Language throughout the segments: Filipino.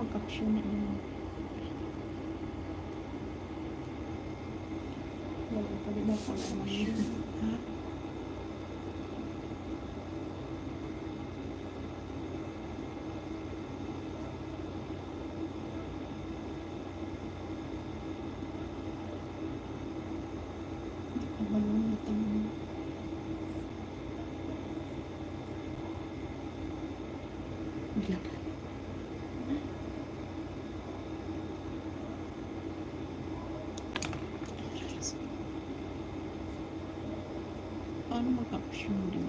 mag-caption na yun. Wala pa rin ako caption. Ha? Hindi ko malumutan mo. Bilang. Paano mag-caption din?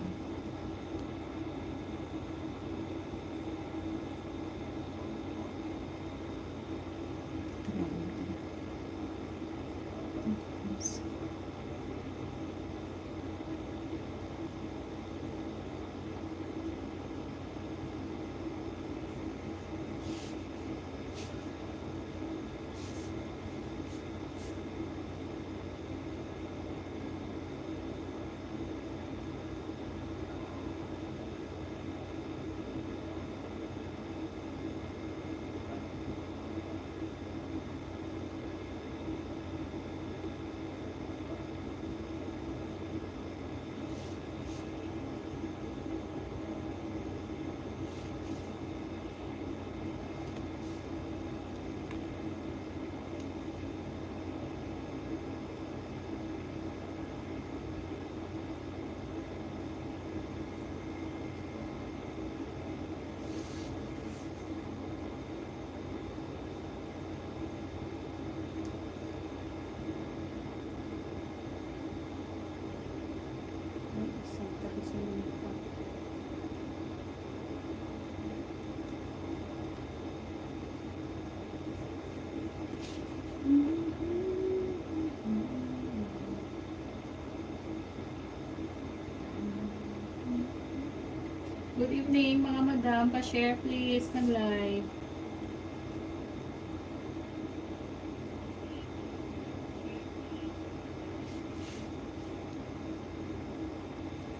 Good evening mga madam, pa-share please ng live.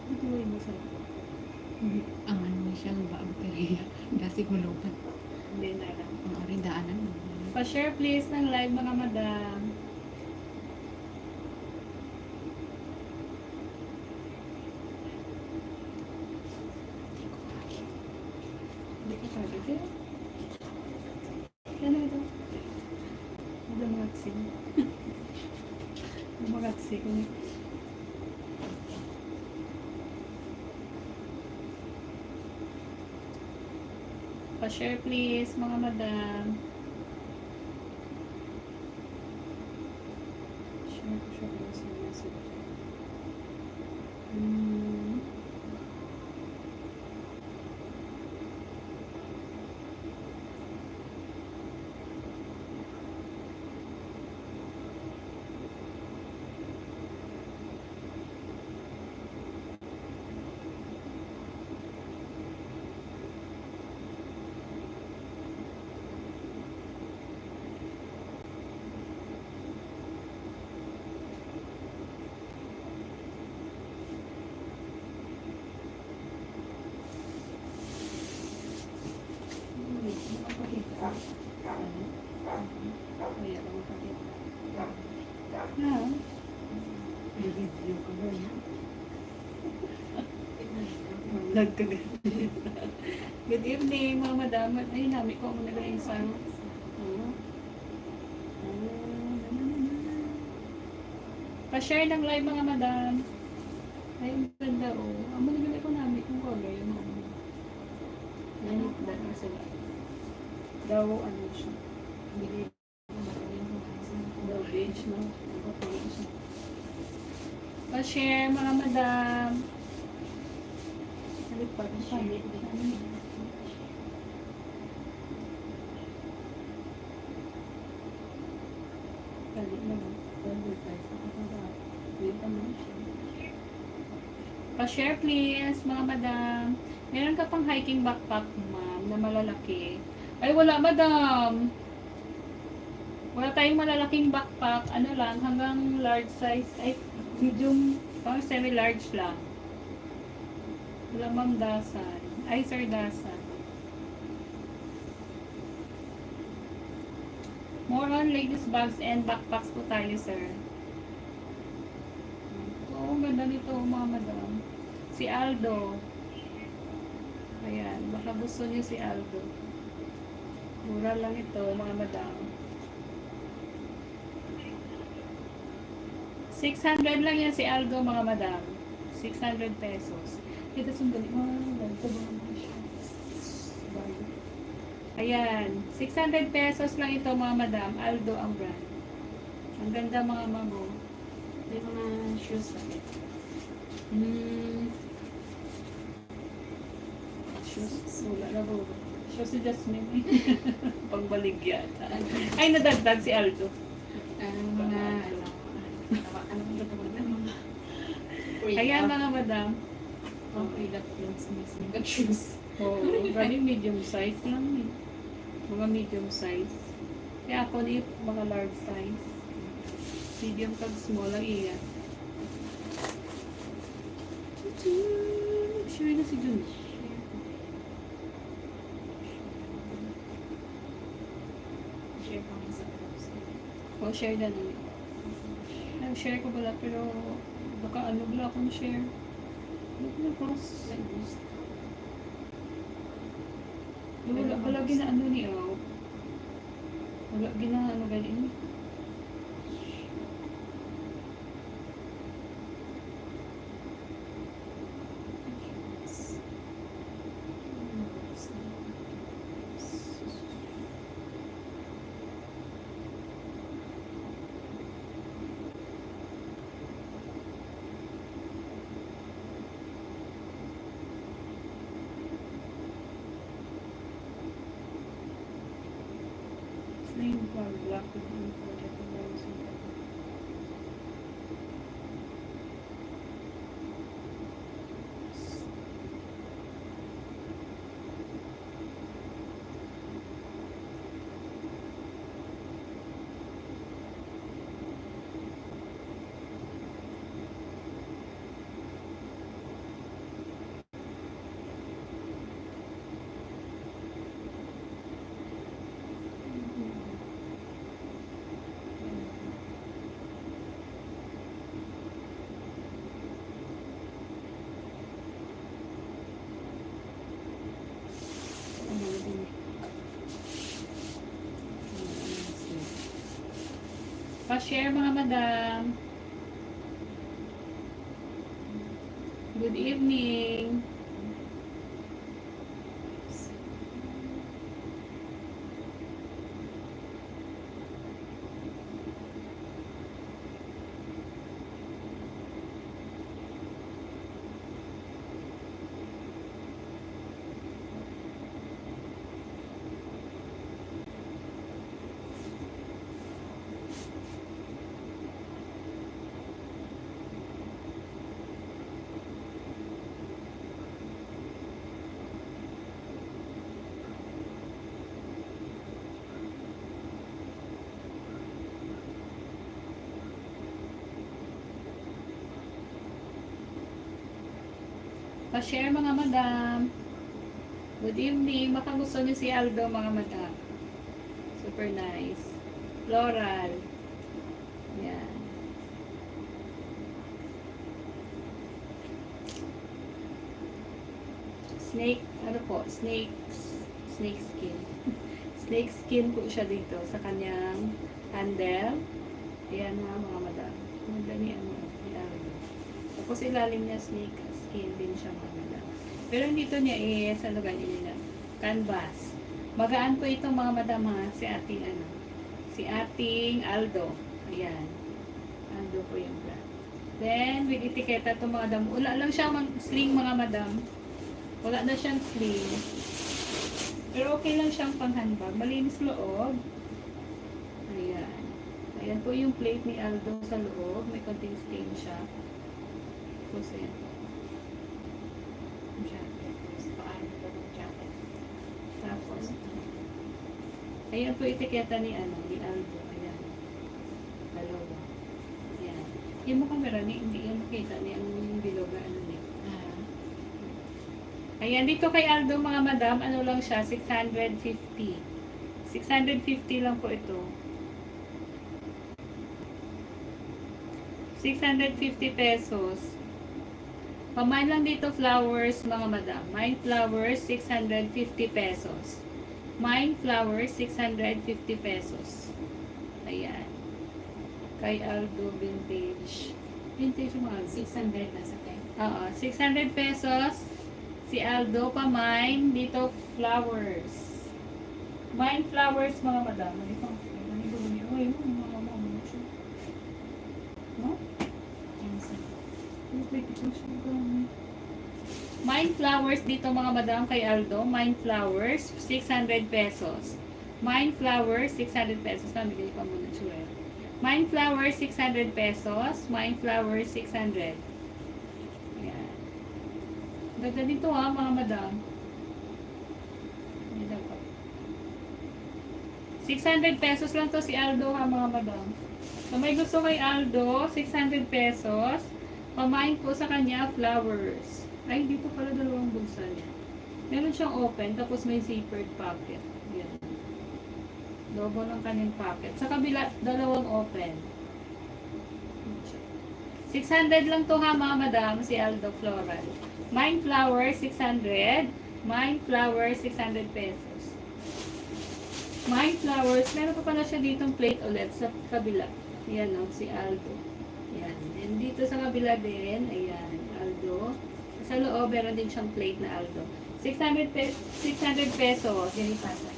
Ito yung mo sa Ang ano na siya, ba ang teriya. Gasig malupat. hindi na lang. Ang arindaanan mo. Pa-share please ng live mga madam. Hindi ko sabi ko. Ano ito? Ito mga aksing. Mga aksing. Pa-share please mga madam. Share ko siya kung sa message. Good evening mga madam. Ay, nami ko ang nagaling sa pa-share ng live mga madam. Ay, ang ganda oh. Ang magaling ko namin kung kagay mo. Nanit na sila. Daw ano siya. Hindi daw beige no. Pa-share mga madam. Salit pa siya. Salit naman. Pa-share please, mga madam. Meron ka pang hiking backpack, ma'am, na malalaki. Ay, wala, madam. Wala tayong malalaking backpack. Ano lang, hanggang large size. Ay, medium, pang semi-large lang. Wala, ma'am, dasan. Ay, sir, dasan. More on ladies bags and backpacks po tayo, sir. Oo, ang ganda nito, mga madam. Si Aldo. Ayan, baka gusto niyo si Aldo. Mura lang ito, mga madam. 600 lang yan si Aldo, mga madam. 600 pesos. Kita sundali. Ganito ba naman siya? Ayan. 600 pesos lang ito, mga madam. Aldo ang brand. Ang ganda, mga mamo. May mga shoes pa rin. Shoes. Wala na po. Shoes si Jasmine. Pangbaligya. Ay, nadagdag si Aldo. Mga ano ba ito mga Ayan, mga madam. Okay, the clothes niya. Shoes. Oo, running medium size lang eh. Mga medium size. Kaya ako ni mga large size. Medium kag small lang iya. Share na si Jun. Share ko sa clothes. O, share na nun. Ay, share ko pala, pero baka ano bala akong share. Ano ko na cross? Wala pala ginaano ni Aw. Wala ginaano ganin. Sling bar, black with blue project and rose and purple. Pa-share, mga madam. Good evening. Pa-share, mga madam. Good evening. Baka gusto niyo si Aldo, mga madam. Super nice. Floral. Yan. Snake, ano po? Snake skin. Snake skin po siya dito sa kanyang handle. Ayan na, mga madam. Ganda ni Aldo. Tapos ilalim niya snake skin din siya, mga madam. Pero dito niya sa lugar niya canvas. Magaan po itong, mga madam, ha, si ating Aldo. Ayan. Aldo po yung brand. Then, with etiketa itong, mga madam. Wala lang siya sling, mga madam. Wala na siyang sling. Pero okay lang siyang pang-handbag. Malinis loob. Ayan. Ayan po yung plate ni Aldo sa loob. May konting stain siya. Tapos, ayan. Tapos, ayan po etiketa ni Aldo. Ayan. Dalawa. Ayan. Yung mo camera ni, hindi yan makita ni ang bilog na ano niya. Ayan, dito kay Aldo, mga madam, ano lang siya, 650. 650 lang po ito. 650 pesos. Pamain lang dito flowers, mga madam. Mine flowers, 650 pesos. Mine flowers, 650 pesos. Ayan. Kay Aldo Vintage. Vintage yung Aldo. 600 na sa tayo. Oo, 600 pesos. Si Aldo pa mine. Dito, flowers. Mine flowers, mga madam. Ano pang Uy, mga no? Mine flowers dito, mga madam, kay Aldo. Mine flowers, 600 pesos. Mine flowers, 600 pesos. Nabigay pa muna, sure. Mine flowers, 600 pesos. Mine flowers, 600. Ayan. Ganda dito ha, mga madam. 600 pesos lang to si Aldo ha, mga madam. So may gusto kay Aldo, 600 pesos. Pamain po sa kanya, flowers. Ay, dito pala dalawang bulsa niya. Meron siyang open, tapos may zippered pocket. Yan. Logo ng kanyang pocket. Sa kabila, dalawang open. 600 lang to ha, mga madam, si Aldo Floral. Mine flower, 600. Mine flower, 600 pesos. Mine flowers, meron pa pala siya ditong plate ulit sa kabila. Yan o, si Aldo. Yan. And dito sa kabila din, ayan, Aldo. Sa loob, meron din siyang plate na Aldo. 600 pesos. Yan ipasa.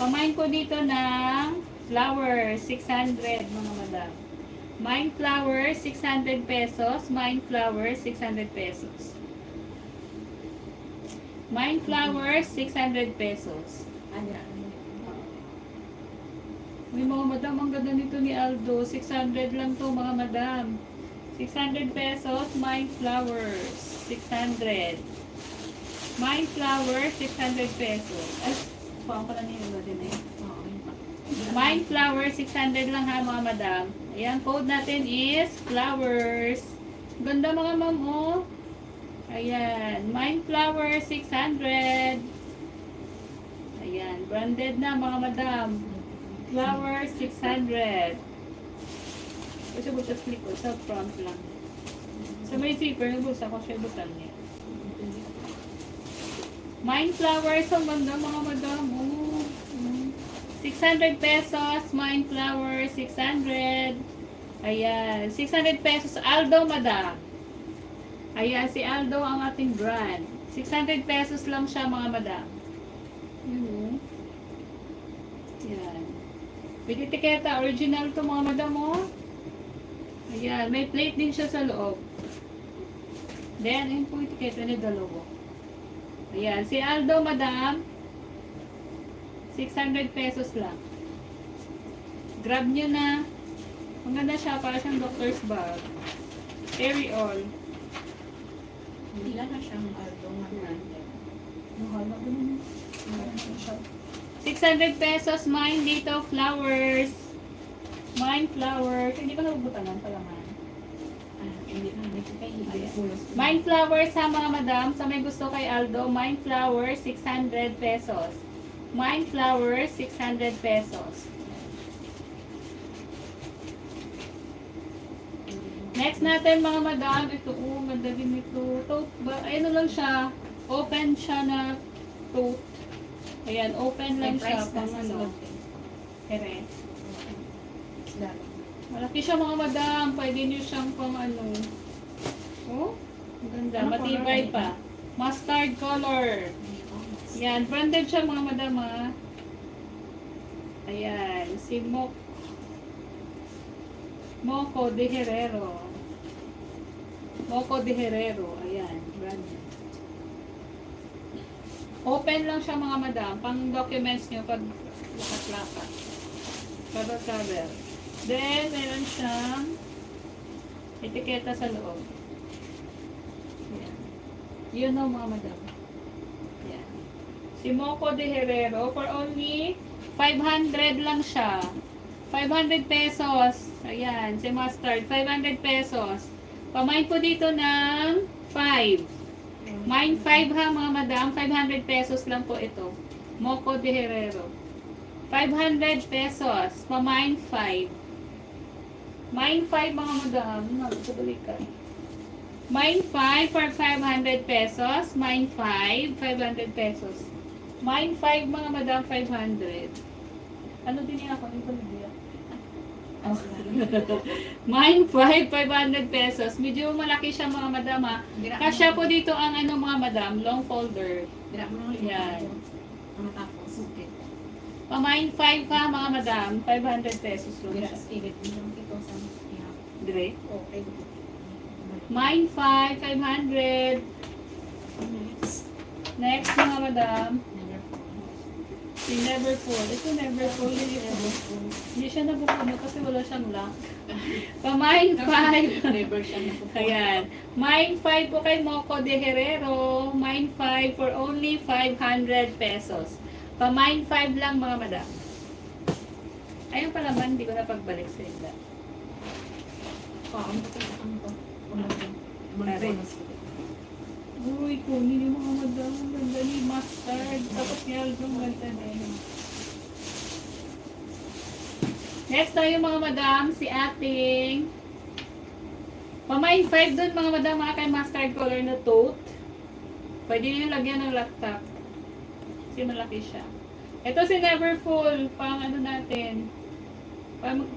Pamain ko dito ng flower, 600, mga madam. Mine flower, 600 pesos. Mine flower, 600 pesos. Mine flower, 600 pesos. Ano? May mga madam, ang ganda nito ni Aldo. 600 lang to, mga madam. 600 pesos, mine flowers. 600. Mine flowers, 600 pesos. Ay, paan ko lang yun din eh. Oo, yun pa. Mine flowers, 600 lang ha, mga madam. Ayan, code natin is flowers. Ganda, mga ma'am, oh. Ayan, mine flowers, 600. Ayan, branded na, mga madam. Flower, 600. Busa-busa slip ko sa front lang. Sa may zipper, nabusa ko siya butan niya. Mine flowers, ang ganda, mga madam. Oh. 600 pesos. Mine flowers, 600. Ayan. 600 pesos. Aldo, madam. Ayan, si Aldo ang ating brand. 600 pesos lang siya, mga madam. Yun, oh. Ayan. With etiketa, original to, mga madam, oh. Ayan, may plate din siya sa loob. Then, yun po etiketa ni dalawa. Ayan, si Aldo, madam, 600 pesos lang. Grab nyo na. Maganda siya, para siyang doctor's bag. Carry all. Hindi lang na siyang Aldo, mag-branded. Mahal na din. 600 pesos, mine dito, flowers. Mine flowers. Hindi ko nabubutangan pala man. Hindi na nagkakainin. Ayan. Mine flowers ha, mga madam. Sa may gusto kay Aldo, mine flowers, 600 pesos. Mine flowers, 600 pesos. Next natin, mga madam, ito, ganda din ito. Tote ba? Ano lang siya, open siya na tote. Ayan, open lang siya. Pang ano. Here. Malaki siya, mga madam. Pwede niyo siyang pang ano. Oh, ang ganda. Ano Matibay color? pa. Mustard color. Yan, branded siya, mga madam, ha. Ayan, si Moco de Herrero. Moco de Herrero. Ayan, branded. Open lang siya, mga madam. Pang documents nyo pag lakat-lakat. Cover. Then, meron siyang etiketa sa loob. Ayan. Yun o, mga madam. Ayan. Si Moco de Herrero, for only 500 lang siya. 500 pesos. Ayan, si Mustard. 500 pesos. Pamain po dito ng 5. Mine 5 ha, mga madam. 500 pesos lang po ito. Moco de Herrero. 500 pesos. Pamain 5. Mine 5 mga madam. Nagpabalik ka. Mine 5 for 500 pesos. Mine 5, 500 pesos. Mine 5 mga madam, 500. Ano din niya ako? Hindi ko nabila. Mine 5, 500 pesos. Medyo malaki siya mga madam ha. Kasya po dito ang ano mga madam, long folder. Dira mo lang Yan. Matapos. Okay. Pamine 5 ha mga madam, 500 pesos lang Dira siya. spirit mo lang ito sa ihap. Dire. Okay. Mine 5, 500. Next mga madam, si Neverfull. Ito Neverfull din ito. Hindi siya nabupuno kasi wala siyang lock. Pamine 5. Never siya napupunta. Ayan. Mine 5 po kay Moco de Herrero. Mine 5 for only 500 pesos. Pamine 5 lang mga madam. Ayun pala man, hindi ko na pagbalik sa ila. Ano to? Pare. Uy, kunin yung mga madam. Ganda ni mustard. Tapos yung ganda din. Next tayo mga madam, si ating Pamine 5 dun mga madam, mga kay mustard color na tote. Pwede nyo lagyan ng laptop. Kasi malaki siya. Ito si Neverfull, pang ano natin.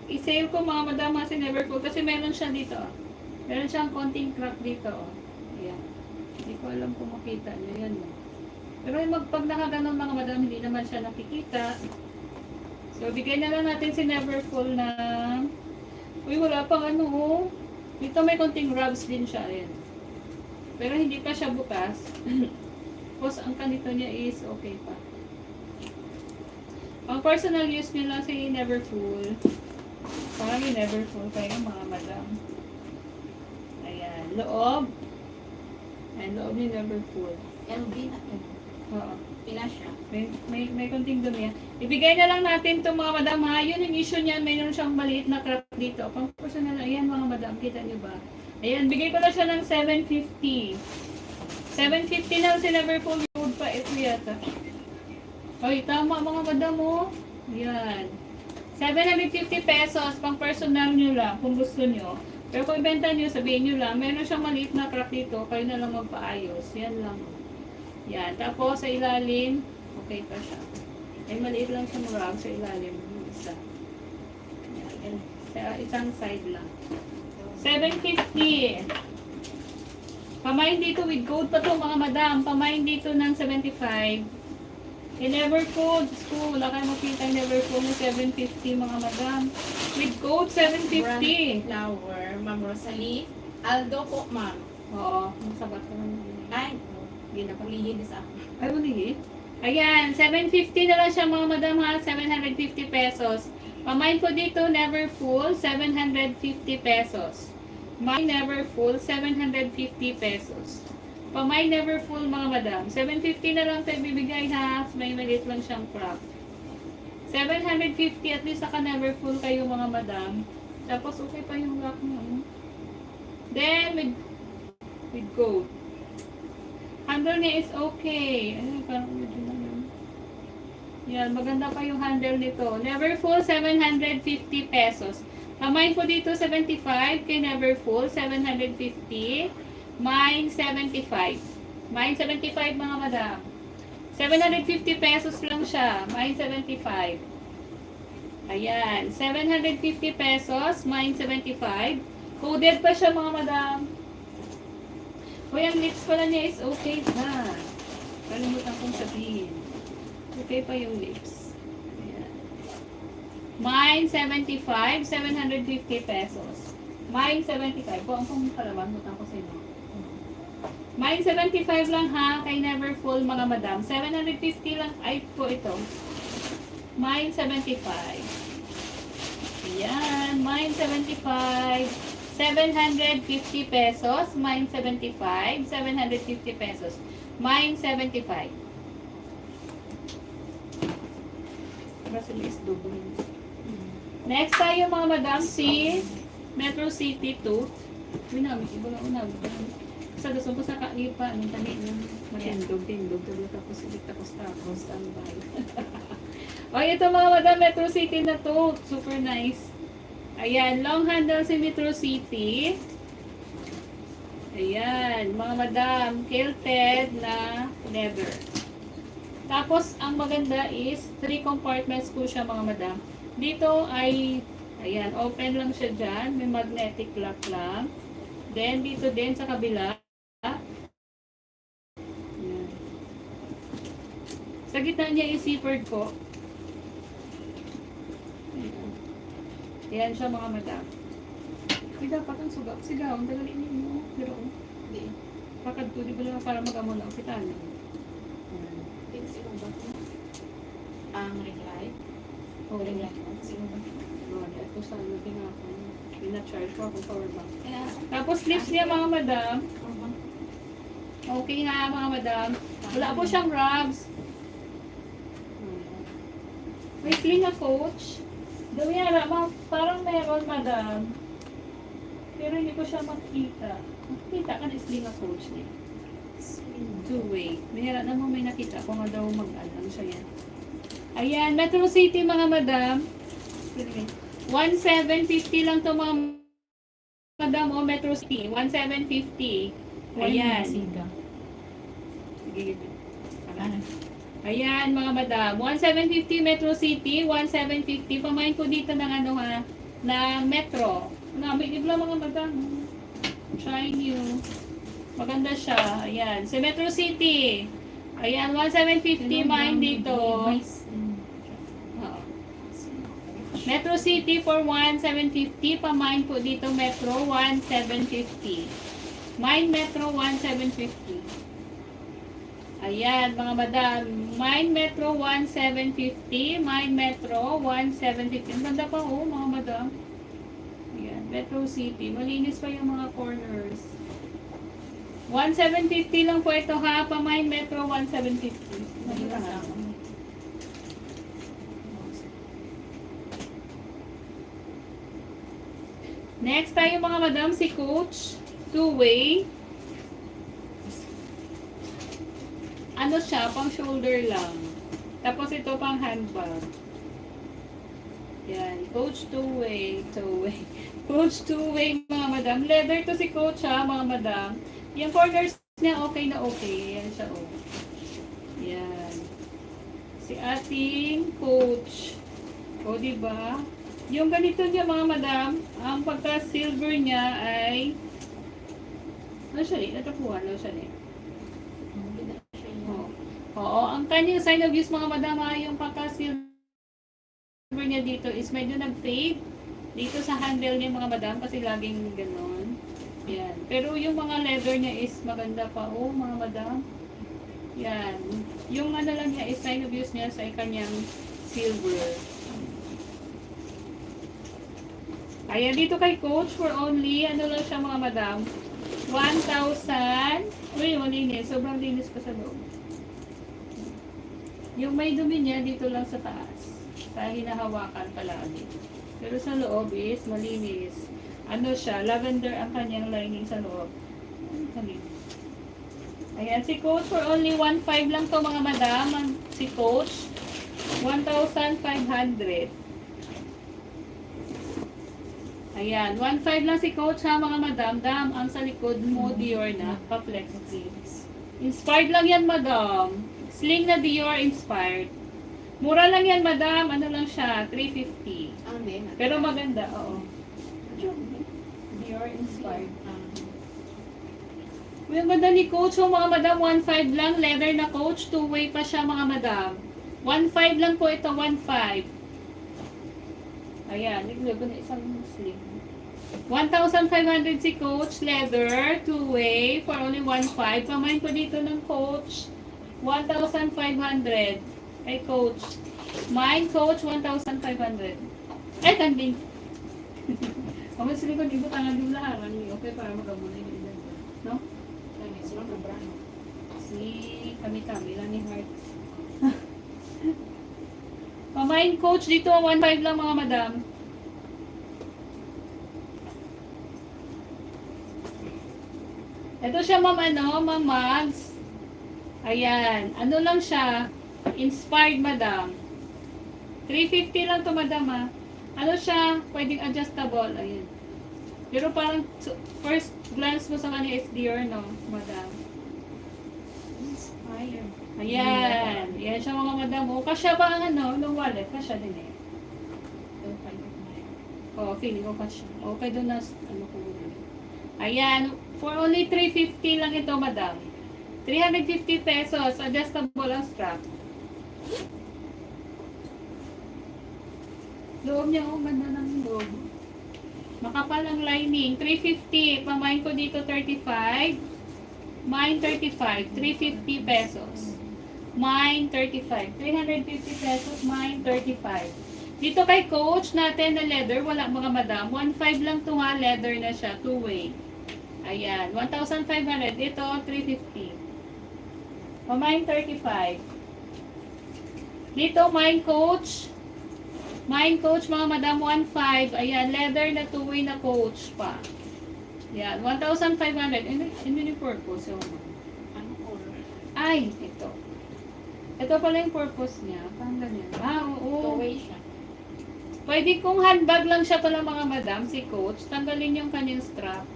I-sale ko mga madam si Neverfull kasi meron siya dito. Meron siyang konting crack dito. Ayan. Hindi ko alam kung makita nyo. Yan. Pero pag nakaganon mga madam, hindi naman siya nakikita. So, bigay na lang natin si Neverfull na uy, wala pang ano oh. Dito may konting rubs din siya. Ayan. Pero hindi pa siya bukas. Tapos, ang kanito niya is okay pa. Ang personal use nyo lang si Neverfull. Parang yung Neverfull kayo mga madam. Ayan. Loob. Ayan, loob ni Neverfull. LB na to. Oo. Pila siya. May konting dumi. Ibigay na lang natin itong mga madam ha. Yun yung issue niyan. Mayroon siyang maliit na crop dito. Pang personal. Ayan mga madam. Kita niyo ba? Ayan. Bigay ko na siya ng 750. 750 na si Neverfull. Good pa. Ito yata. Oy, tama mga madam mo. Ayan. 750 pesos. Pang personal nyo lang. Kung gusto nyo. Pero kung ibenta nyo, sabihin nyo lang. Meron siyang maliit na crop dito. Kayo na lang magpaayos. Yan lang. Yan. Tapos sa ilalim, okay pa siya. Ay, maliit lang siya murag sa ilalim. Isa. Yan. Sa isang side lang. 750. Pamain dito with code pa to mga madam. Pamain dito ng 75. In Neverfull, wala kayo makita yung Neverfull ng 750 mga madam. With code 750. Flower, Ma'am Rosalie. Aldo po, ma'am. Oo. Masabat ko naman. Ay, ginapulihin sa ako. Ay, ulit. Ayan, 750 na lang siya mga madam ha, 750 pesos. Pamain po dito, Neverfull, 750 pesos. My Neverfull, 750 pesos. Pamay Neverfull mga madam, 750 na lang tayo bibigay ha, may maliit lang siyang crop. 750 at least saka Neverfull kayo mga madam. Tapos okay pa yung lock mo. Then, with gold. Handle niya is okay. Ay, parang medyo na yun. Yan, maganda pa yung handle nito. Neverfull, 750 pesos. Pamain po dito, 75. Kay Neverfull, 750. Mine, 75. Mine, 75 mga madam. 750 pesos lang siya. Mine, 75. Ayan. 750 pesos. Mine, 75. Coded pa siya mga madam. O yung lips pala niya is okay na. Kalimutan kong sabihin. Okay pa yung lips. Ayan. Mine, 75. 750 pesos. Mine, 75. Buong kong kalaban. Butang ko sa inyo. Mine, 75 lang ha. Kay Neverfull mga madam. 750 lang. Ay po ito. Mine, 75. Ayan. Mine, 75. 750 pesos. Mine, 75. 750 pesos. Mine, 75. Brasilis double. Next tayo mga madam. Si Metro City 2. Winamit. Iba lang unag. Sa gusto ko sa kaipa, ang tani ng matindog, tapos standby. O, ito mga madam, Metro City na to. Super nice. Ayan, long handle si Metro City. Ayan, mga madam, kilted na leather. Tapos, ang maganda is, 3 compartments po siya mga madam. Dito ay, ayan, open lang siya dyan. May magnetic lock lang. Then, dito din sa kabila. Ayan. Sa gitna niya is zippered po. Ayan. Ayan siya mga madam. Ay, dapat ang sugat. Sigaw, ang tagalin ninyo. Pero, Hindi. pakad ko, di ba lang para mag-amo ng ospital. Pin sino ba? Ang ring light. Oo, Ring light. Sino ba? ito sa ano, pina-charge ko akong power bank. Kaya, Tapos lips niya mga madam. uh-huh. Okay nga mga madam. Wala po siyang rubs. May sling na coach. Dawiyara, parang meron madam. Pero hindi ko siya makita. Makita ka na sling na coach niya. Two-way. Mayroon naman may nakita ko nga daw mag-alang siya yan. Ayan, Metro City mga madam. 1,750 lang to mga madam o Metro City. 1,750. Ayan. Siga. Sige. Ano? Ayan mga madam. 1,750 Metro City. 1,750. Pamain ko dito ng ano ha. Na Metro. May ibla mga madam. Try nyo. Maganda siya. Ayan. Sa Metro City. Ayan. 1,750 main dito. Oo. Metro City for 1,750. Pamain po dito Metro 1,750. Mine Metro 1,750. Ayan mga madam. Mine Metro 1,750. Mine Metro 1,750. Ang ganda pa oh mga madam. Ayan. Metro City. Malinis pa yung mga corners. 1,750 lang po ito ha. Pamain Metro 1,750. Malinis na. Next tayo mga madam, si Coach. Two-way. Ano siya? Pang shoulder lang. Tapos ito pang handbag. Yan. Coach two-way. Two-way. Coach two-way mga madam. Leather to si Coach ha mga madam. Yung corners niya okay na okay. Yan siya oh. Yan. Si ating Coach. O diba? Yung ganito niya mga madam, ang pagka-silver niya ay ano siya eh? Natapuan lang siya eh. Oo, ang kanyang sign of use mga madam ay yung pagka-silver niya dito is medyo nag-fade dito sa handle niya mga madam kasi laging ganon. Yan. Pero yung mga leather niya is maganda pa oh mga madam. Yan. Yung ano lang niya is sign of use niya sa kanyang silver. Ayan, dito kay Coach for only, ano lang siya mga madam, 1,000. Uy, malinis. Sobrang linis pa sa loob. Yung may dumi niya, dito lang sa taas. Sa hinahawakan palagi. Pero sa loob is malinis. Ano siya, lavender ang kanyang lining sa loob. Ayan, si Coach for only 1,500 lang to mga madam. Si Coach, 1,500. Ayan, 1,500 lang si Coach ha mga madam. Dam, ang sa likod mo Dior na, pa-flex sleeves. Inspired lang yan madam. Sling na Dior inspired. Mura lang yan madam, ano lang siya, 350. Pero maganda, oo. Dior inspired. Yung ganda ni Coach, yung mga madam, 1,500 lang. Leather na Coach, two-way pa siya mga madam. 1,500 lang po ito, 1,500. Ayan, naglag ko na isang sling. 1,500 si Coach, leather, two-way, for only 1,500. Pamain ko dito ng Coach, 1,500. Kay Coach. Mine, Coach, 1,500. Ay, kanding. Kamas sila ko, di ba tangan yung laharan niyo? Okay, para magkamuna yung ilan. No? Si kami-kami lang ni Heart. Pamain Coach dito, 1,500 lang mga madam. Ito siya ma'am ma'am Mags. Ayan, ano lang siya, inspired madam. 350 lang to madam ha. Ano siya, pwedeng adjustable. Ayan. Pero parang first glance mo sa kanya is dear, no, madam? Inspired. Ayan. Ayan siya mga madam. O, kasya ba ang ano, ng wallet? Kasya din eh. O, feeling ko kasya. Okay doon na, ano ko doon. Ayan. For only 350 lang ito, madam. 350 pesos. Adjustable ang strap. Loob niya, oh, ganda ng loob. Makapal ang lining. 350. Pamain ko dito 35. Mine 35. 350 pesos. Mine 35. 350 pesos. Mine 35. Dito kay coach natin na leather, wala mga madam. 1.5 lang ito nga, leather na siya. Two-way. Ayan. 1,500. Ito, 350. Pamain 35. Dito, mine coach. Mine coach, mga madam, 1.5. Ayan, leather na two-way na coach pa. Ayan, 1,500. Hindi yung purpose. So, Ano color? ay, ito. Ito pala yung purpose niya. Parang ganyan. Ah, oo. Two-way siya. Pwede kung handbag lang siya pala mga madam, si coach. Tanggalin yung kanyang strap.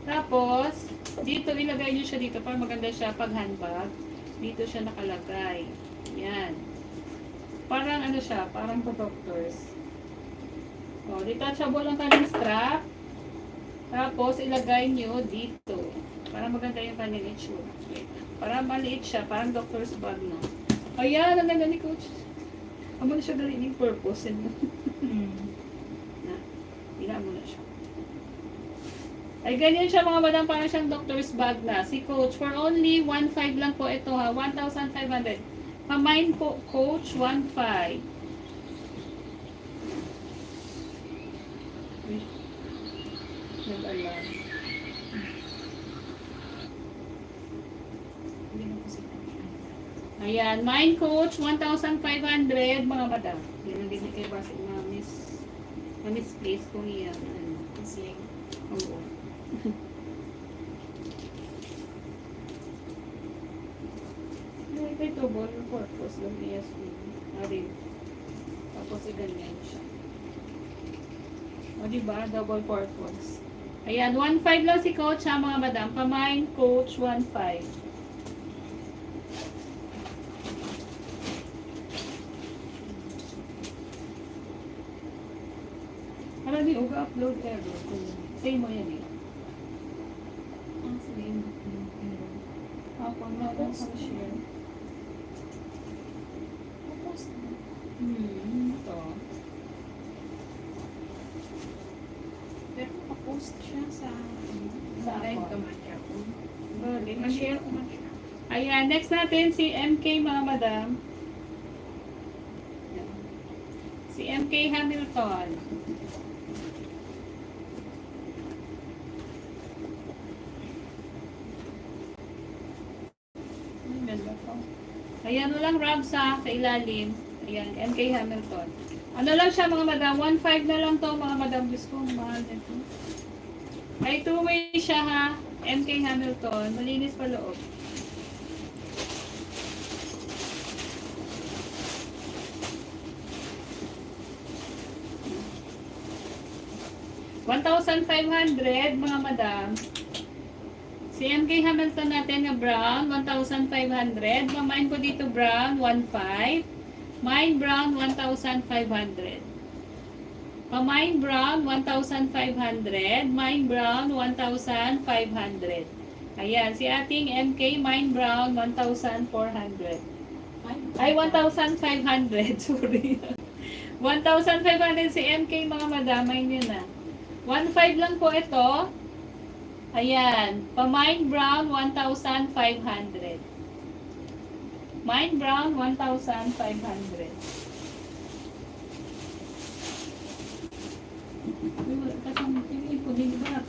Tapos, dito, ilagay niyo siya dito para maganda siya pag handbag. Dito siya nakalagay. Ayan. Parang ano siya, parang protectors. O, detachable ang kanyang strap. Tapos, ilagay nyo dito. Para maganda yung kanyang itsura. Okay. Para maliit siya, parang doctor's bag, no? Ayan, ang ganda ni coach. Amo na siya galing yung purpose. Na, ila mo na siya. Ay, ganyan siya mga madam, parang siyang doctor's bag na. Si coach, for only 1.5 lang po ito ha, 1,500. Pamain po, coach, 1.5. Nag-alarm. Hindi mo kasi Ayan, mine coach, 1,500 mga madam. Yan ang binigay ba sa ma-misplace ko niya. Ano. sling. Oo. Ito double purpose lang niya rin. Tapos ganyan siya. O diba? Double purpose. Ayan, 1.5 lang si coach ha mga madam. Pamain coach 1.5. Para di uga upload error. Same mo yan eh. Ang sling. Ako na lang sa share. Tapos, Ito. pero nakapost siya sa live Ako. kamay ako. Balik. Ma-share ko man siya. Ayan, next natin si MK mga madam. Si MK Hamilton. Ay, ganda to. Ayan, walang rubs sa ilalim. Ayan, MK Hamilton. Ano lang siya mga madam? 1.5 na lang to mga madam. Diyos ko, mahal nito. Ay, two-way siya ha. MK Hamilton. Malinis pa loob. $1,500 mga madam. Si MK Hamilton natin na brown, 1,500. Mamain ko dito brown, 1,500. Mine brown, 1,500. Pamain brown, 1,500. Mine brown, 1,500. Ayan, si ating MK Mine brown, 1,400. Ay, 1,500. Sorry. 1,500 si MK mga madam. Ay nyo na. 1,500 lang po ito. Ayan. Pamine brown, 1,500. Mine brown, 1,500. Uy, wala pa sa mga ipunin ba?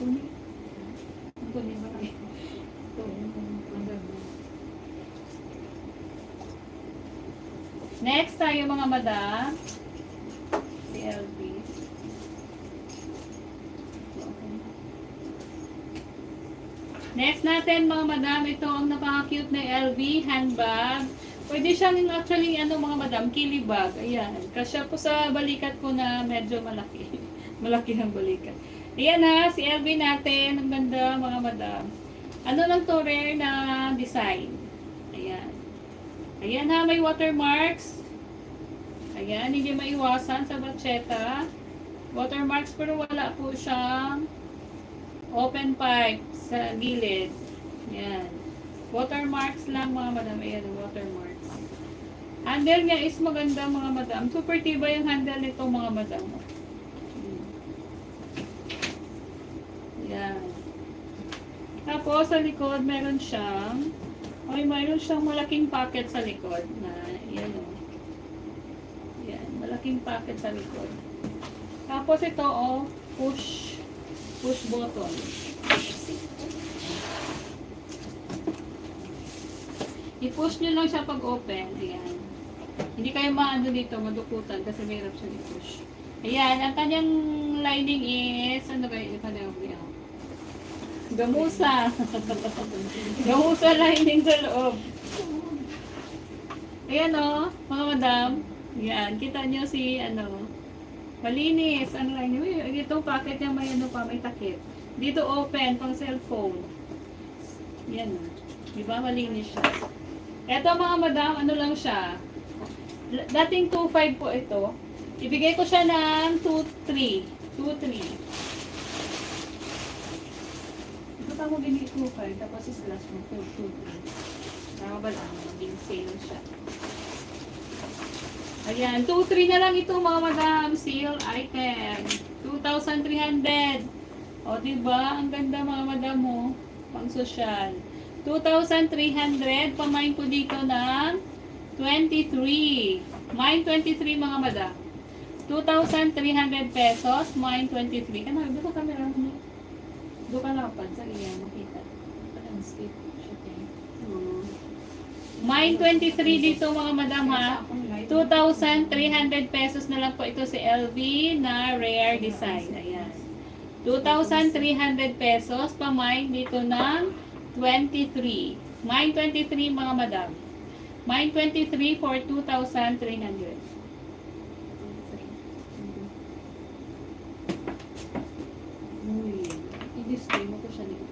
Ipunin ba? Ito. Next tayo mga madam. Si LB. Next natin mga madam, ito ang napaka-cute na LV handbag. Pwede siyang actually, ano mga madam, kilibag. Ayan. Kasya po sa balikat ko na medyo malaki. Malaki ang balikat. Ayan na, si LV natin. Ang ganda mga madam. Ano lang to, rare na design. Ayan. Ayan ha, may watermarks. Ayan, hindi maiwasan sa batcheta. Watermarks pero wala po siyang open pipe sa gilid. Ayan. Watermarks lang mga madam. Ayan, watermarks. Handle niya is maganda mga madam. Super tibay yung handle nito mga madam. Ayan. Tapos sa likod meron siyang malaking pocket sa likod na yan o. Yan, malaking pocket sa likod. Tapos ito o, push button. I-push nyo lang siya pag open. Ayan. Hindi kayo maano dito, madukutan kasi mahirap siya i-push. Ayan, ang kanyang lining is, ano ba yung kanyang gamusa. Gamusa lining sa loob. Ayan o, mga madam. Ayan, kita nyo si, malinis. Ang lining. Ito, packet niya may may takip. Dito open, pang cellphone. Ayan o. Diba, malinis siya. Ito mga madam, ano lang siya. Dating 2.5 po ito. Ibigay ko siya ng 2.3. 2.3. Ito mo binigay 2.5, tapos is-slash mo 2.3. Tama ba lang? Maging sale siya. Ayan, 2.3 na lang ito mga madam. Sale item. 2,300. O diba? Ang ganda mga madam mo. Pang social. 2,300. Pamain ko dito ng 23. Mine 23 mga madam. 2,300 pesos. Mine 23. Ano, doon ka camera mo. Doon ka lapad sa iya. Makita. Landscape shooting. Mine 23 dito mga madam ha. 2,300 pesos na lang po ito si LV na rare design. Ayan. 2,300 pesos. Pamain dito ng 23. Mine 23 mga madam. Mine 23 for 2,300. I-display mo ko siya dito.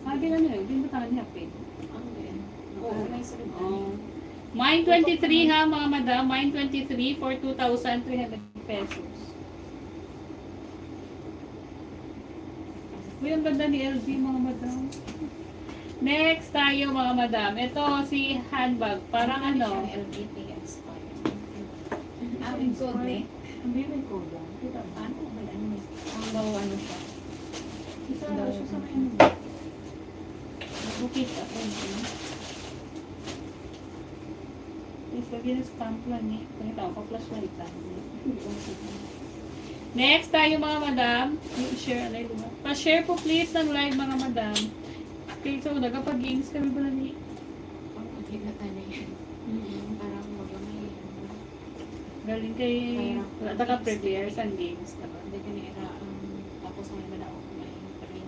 Sabi na nyo, hindi mo tayo happy. Ang yan. Oo. May sunod na. Oh. Mine 23 ha mga madam. Mine 23 for 2,300 pesos. Uy, ang ganda ni LV mga madam. Next tayo mga madam. Ito si handbag. Parang ano? LBTS pa. Ang code ne? Ang may code lang. Kita ba? Ano ba yan? Ang daw ano siya. Isa daw siya sa akin. Bukit ako. Is lagyan ng stamp lang eh. Pakita ko, flashlight lang. Next tayo mga madam. I-share alay diba? Pa-share po please ng live mga madam. Okay, so nagapag-games kami ba lang eh? Ang maghigatan na yan. Parang magamay. Galing kay... Wala ka prepare sa games. Diba? Hindi ka nira tapos may malao. May parin.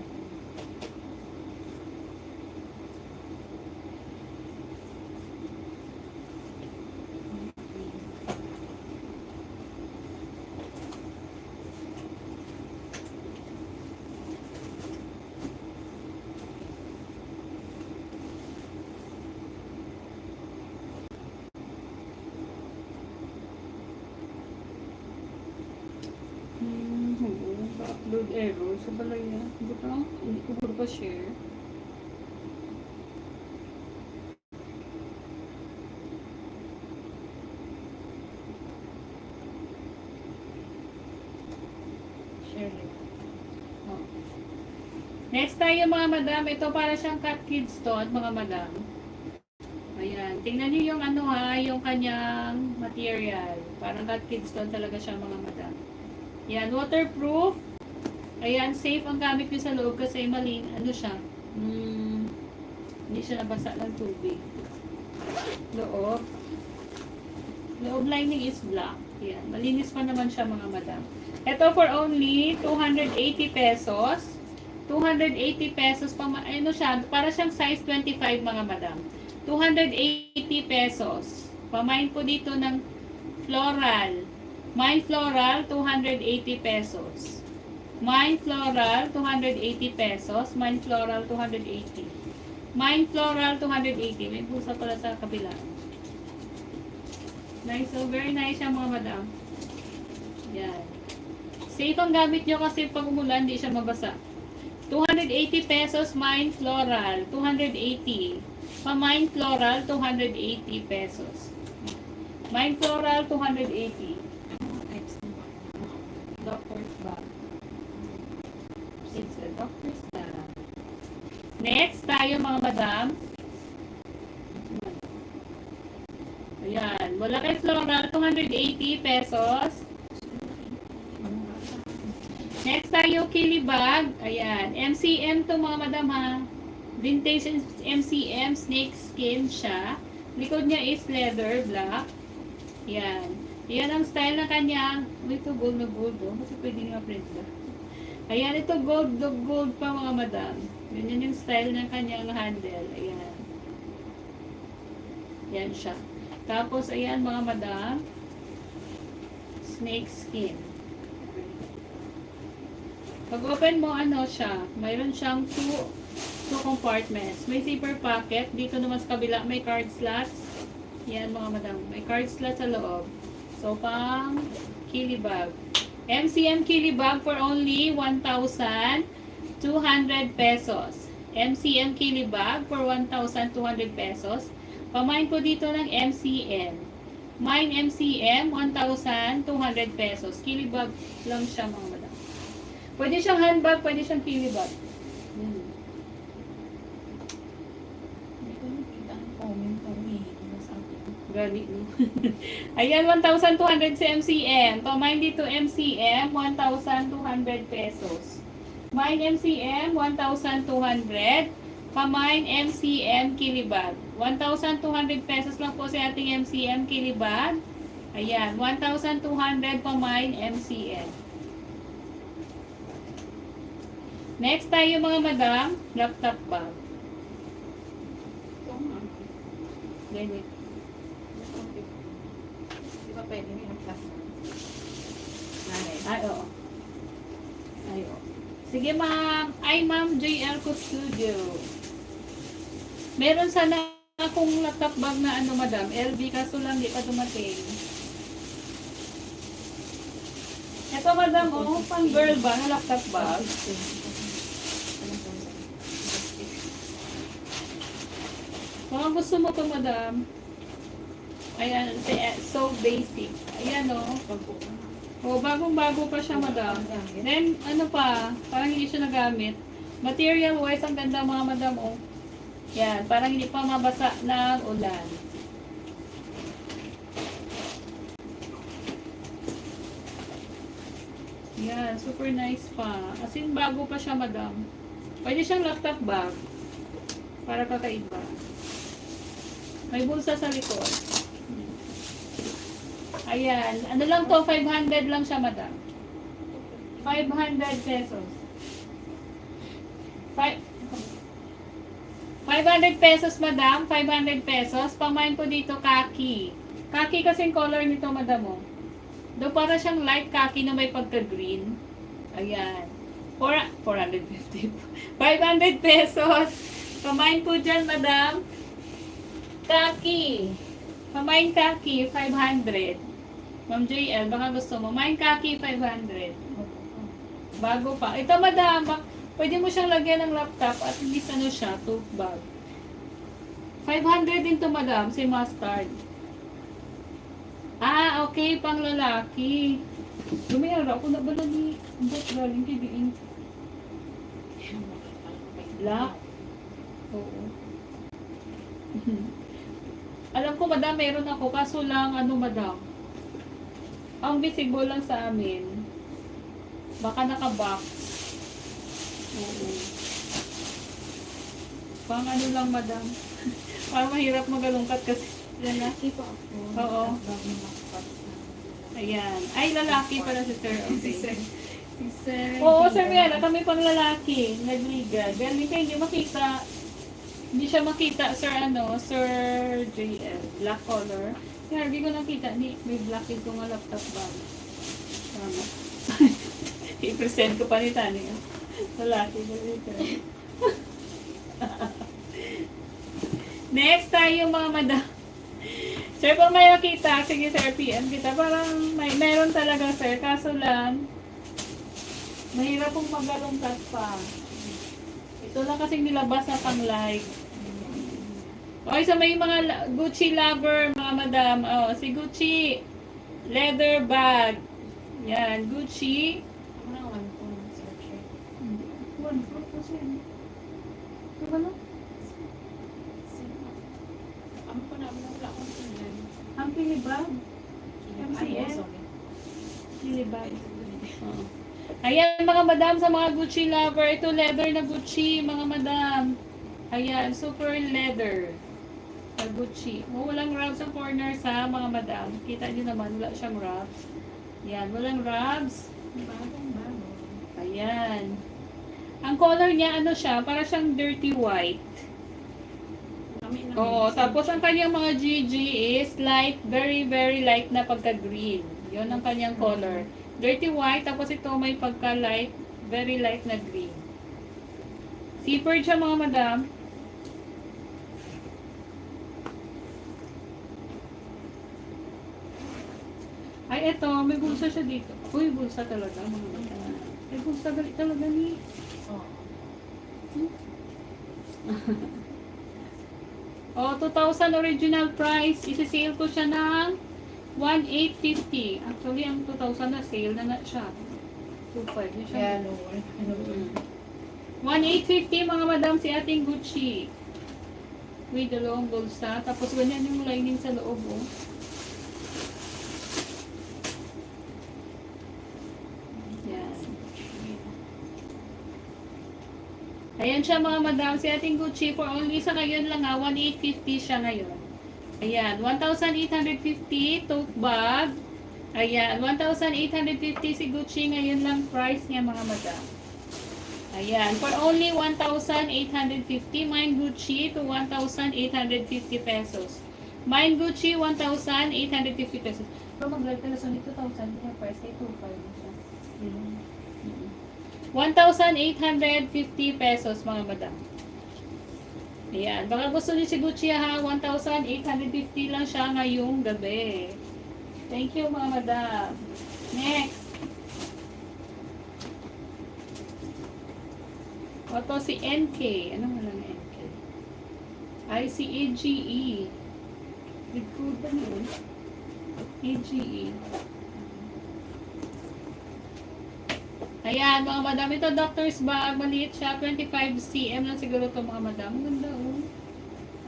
Oo. Upload error. Sa balay na. Hindi ko pa share. Share it. Oh. Next tayo mga madam. Ito para siyang cat kids stone mga madam. Ayan. Tingnan niyo yung ano ha. Yung kanyang material. Parang cat kids stone talaga siya mga madam. Yan. Waterproof. Ayan. Safe ang gamit niyo sa loob kasi ano siya. Hindi siya nabasa ng tubig. Loob. Loob lining is black. Yan. Malinis pa naman siya mga madam. Ito for only 280 pesos. 280 pesos pa, ano siya, para siyang size 25 mga madam. 280 pesos. Pamain po dito ng floral. Mine floral, 280 pesos. Mine floral, 280 pesos. Mine floral, 280. Mine floral, 280. May pusa pala sa kabila. Nice. So, very nice siya mga madam. Yan. Safe ang gamit nyo kasi pag umulan, di siya mabasa. 280 pesos, mine floral. 280. Pa-mine floral, 280 pesos. Mine floral, 280. Doctor's bag. It's a doctor's bag. Next, tayo mga madam. Ayan. Wala kay floral, 280 pesos. Next tayo, kilibag. Ayan. MCM to mga madam ha. Vintage MCM, snake skin siya. Likod niya is leather, black. Ayan. Yan ang style na kanya. Ito gold na gold, oh. Kasi pwede nga print ba? Ayan, ito gold na gold pa mga madam. Yan yung style ng kanyang handle. Ayan. Yan siya. Tapos, ayan mga madam. Snake skin. Pag open mo, ano siya? Mayroon siyang two compartments. May zipper pocket. Dito naman sa kabila, may card slots. Yan mga madam. May card slots sa loob. So, pang kilibag. MCM kilibag for only 1,200 pesos. MCM kilibag for 1,200 pesos. Pamain po dito ng MCM. Mine MCM, 1,200 pesos. Kilibag lang siya mga madam. Pwede siyang handbag, pwede siyang kilibag. Gani, no? Ayan, 1,200 sa MCM. Pamain dito MCM, 1,200 pesos. Mine MCM, 1,200. Pamain MCM kilibag. 1,200 pesos lang po sa ating MCM kilibag. Ayan, 1,200 pamain MCM. Next tayo mga madam, laptop bag. Ganyan. Pwede may nagplastic. Ay, oo. Ay, oo. Sige, ma'am. Ay, ma'am, JL Co Studio. Meron sana akong laptop bag na ano, madam. LV, kaso lang di pa dumating. Ito, madam, oh, pang girl ba na laptop bag? Kung gusto mo to, madam. Ayan, so basic. Ayan, o. Oh, bagong-bago pa siya, madam. Then, ano pa, parang hindi siya nagamit. Material-wise, ang ganda mga madam, oh. Yan, parang hindi pa mabasa ng ulan. Yan, super nice pa. As in, bago pa siya, madam. Pwede siyang laptop bag. Para kakaiba. May bulsa sa likod. Ayan. Ano lang to? 500 lang siya, madam. 500 pesos. 500 pesos, madam. 500 pesos. Pamain ko dito, kaki. Kaki kasing color nito, madam, oh. Do para siyang light kaki na may pagka-green. Ayan. 450. 500 pesos. Pamain po dyan, madam. Kaki. Pamain kaki, 500. Ma'am JL, baka gusto mo. Mine kaki, 500. Bago pa. Ito, madam, pwede mo siyang lagyan ng laptop at least ano siya, tote bag. 500 din to, madam, si mustard. Ah, okay, pang lalaki. Lumayara ako na bala ni galing kibiin. Black. Oo. Alam ko, madam, meron ako. Kaso lang, ano, madam, ang visible lang sa amin. Baka naka-box. Oo. Pang ano lang, madam. Parang mahirap magalungkat kasi. Lalaki pa ako. Oo. Bago makapag sa... Ayan. Ay, lalaki pala si sir. Si Okay. Sir. Si Sir. Oo, sir, yan. Kami pang lalaki. Nagliga. Galing kayo, hindi makita. Hindi siya makita, Sir Sir JL. Black color. Kaya hindi ko nakita. May black yung nga laptop bag. Tama. I-present ko pa ni Tani. Lalaki ko dito. Next tayo mga madam. Sir, kung may nakita, sige sir, PM kita. Parang meron talaga sir. Kaso lang, mahirap pong magalungkat pa. Ito lang kasing nilabas na pang live. Okay, so may mga Gucci lover, mga madam. Oh, si Gucci. Leather bag. Yan, Gucci. Ako na one phone, Sir Chair. One foot po siya. Ito ba no? Ako pa na, wala akong tingnan. Ang pilibag. Ay, MCM. sorry. Pilibag. Ayan mga madam sa mga Gucci lover. Ito leather na Gucci mga madam. Ayan, super leather. Na Gucci. Oh, walang rubs sa corner sa mga madam. Kita nyo naman, wala siyang rubs. Ayan, walang rubs. Bagong bago. Ayan. Ang color niya, ano siya, para siyang dirty white. Kami na. Oo, tapos ang kanyang mga GG is light, very, very light na pagka-green. Yun ang kanyang color. Dirty white, tapos ito may pagka-light, very light na green. Zippered siya mga madam. Ay, eto, may bulsa siya dito. Uy, bulsa talaga mga madam. May bulsa talaga ni. Oo. Oh, 2,000 original price. Isi-sale ko siya ng 1,850. Actually, ang 2,000 na sale na siya. 2,500 na siya. Kaya lower. 1,850 mga madam si ating Gucci. With the long bulsa. Tapos ganyan yung lining sa loob. Oh. Yan. Ayan siya mga madam. Si ating Gucci for only sa ngayon lang 1,850 siya ngayon. Ayan. 1,850 tote bag. Ayan. 1,850 si Gucci ngayon lang price niya mga madam. Ayan. For only 1,850. Mine Gucci to 1,850 pesos. Mine Gucci 1,850 pesos. Pero mag-live ka na sa 2,000. Kaya price kay 2,500 na siya. 1,850 pesos mga madam. Ayan. Baka gusto niyo si Gucci ha. 1,850 lang siya ngayong gabi. Thank you mga madam. Next. Ito si NK. Ano mo lang NK? Ay, si AGE. Good ba niyo? AGE. Ayan, mga madam. Ito, doctor's bag. Maliit siya. 25 cm lang siguro ito, mga madam. Ganda, oh.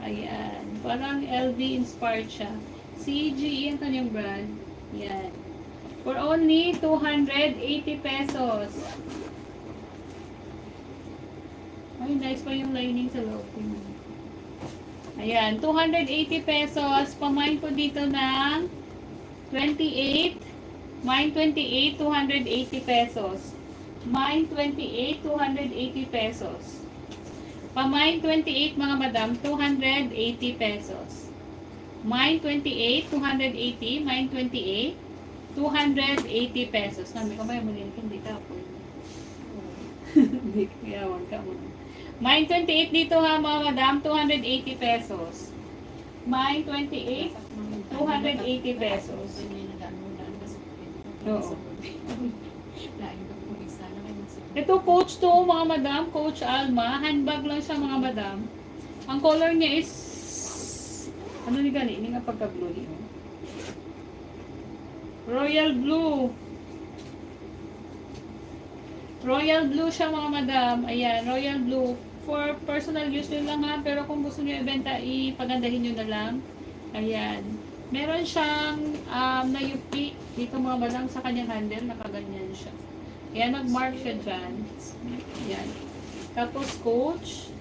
Ayan. Parang LV inspired siya. CGE ang kanyang brand. Ayan. For only 280 pesos. Ay, nice pa yung lining sa loob. Ayan. 280 pesos. Pamain ko dito ng 28. Mine 28, 280 pesos. Mine 28, 280 pesos. Pamine 28 mga madam, 280 pesos. Mine 28, 280. Mine 28, 280 pesos. Nami ko ba yung munin? Hindi ka po. Hindi kayawan ka mo. Mine 28 dito ha mga madam, 280 pesos. Mine 28, 280 pesos. Oo. Ito Coach to mga madam, Coach Alma. Handbag lang siya mga madam. Ang color niya is ano ni gani? Ini nga pagka-blue niya. Royal blue. Royal blue siya mga madam. Ayan, royal blue. For personal use nyo lang ha. Pero kung gusto nyo ibenta, ipagandahin nyo na lang. Ayan. Meron siyang nayupi dito mga madam sa kanyang handle. Nakaganyan siya. Ayan, nag-mark siya dyan. Ayan. Tapos Coach.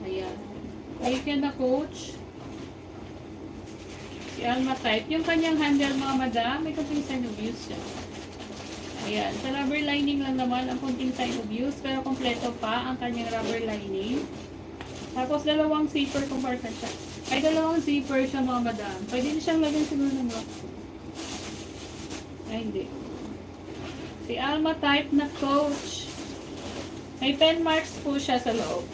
Ayan. Type yan na Coach. Si Alma type. Yung kanyang handle mga madam, may kaping sign of use siya. Ayan. Sa rubber lining lang naman ang kunting sign of use, pero kompleto pa ang kanyang rubber lining. Tapos dalawang zipper compartment siya. Ay, dalawang zipper siya mga madam. Pwede na siyang lagyan siguro ng lock. Ay, hindi. Si Alma type na Coach. May pen marks po siya sa loob.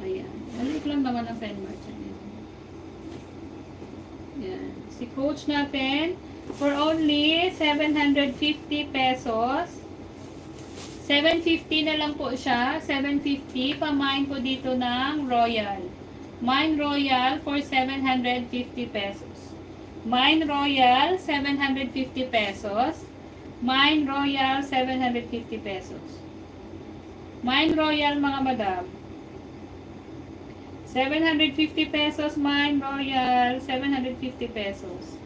Ayan. Maliit lang naman ang pen marks. Ayan. Si Coach natin, for only 750 pesos. 750 na lang po siya. 750. Pamain po dito ng Royal. Mine Royal for 750 pesos. Mine Royal, 750 pesos. Mine Royal, 750 pesos. Mine Royal, mga madam. 750 pesos, Mine Royal, 750 pesos.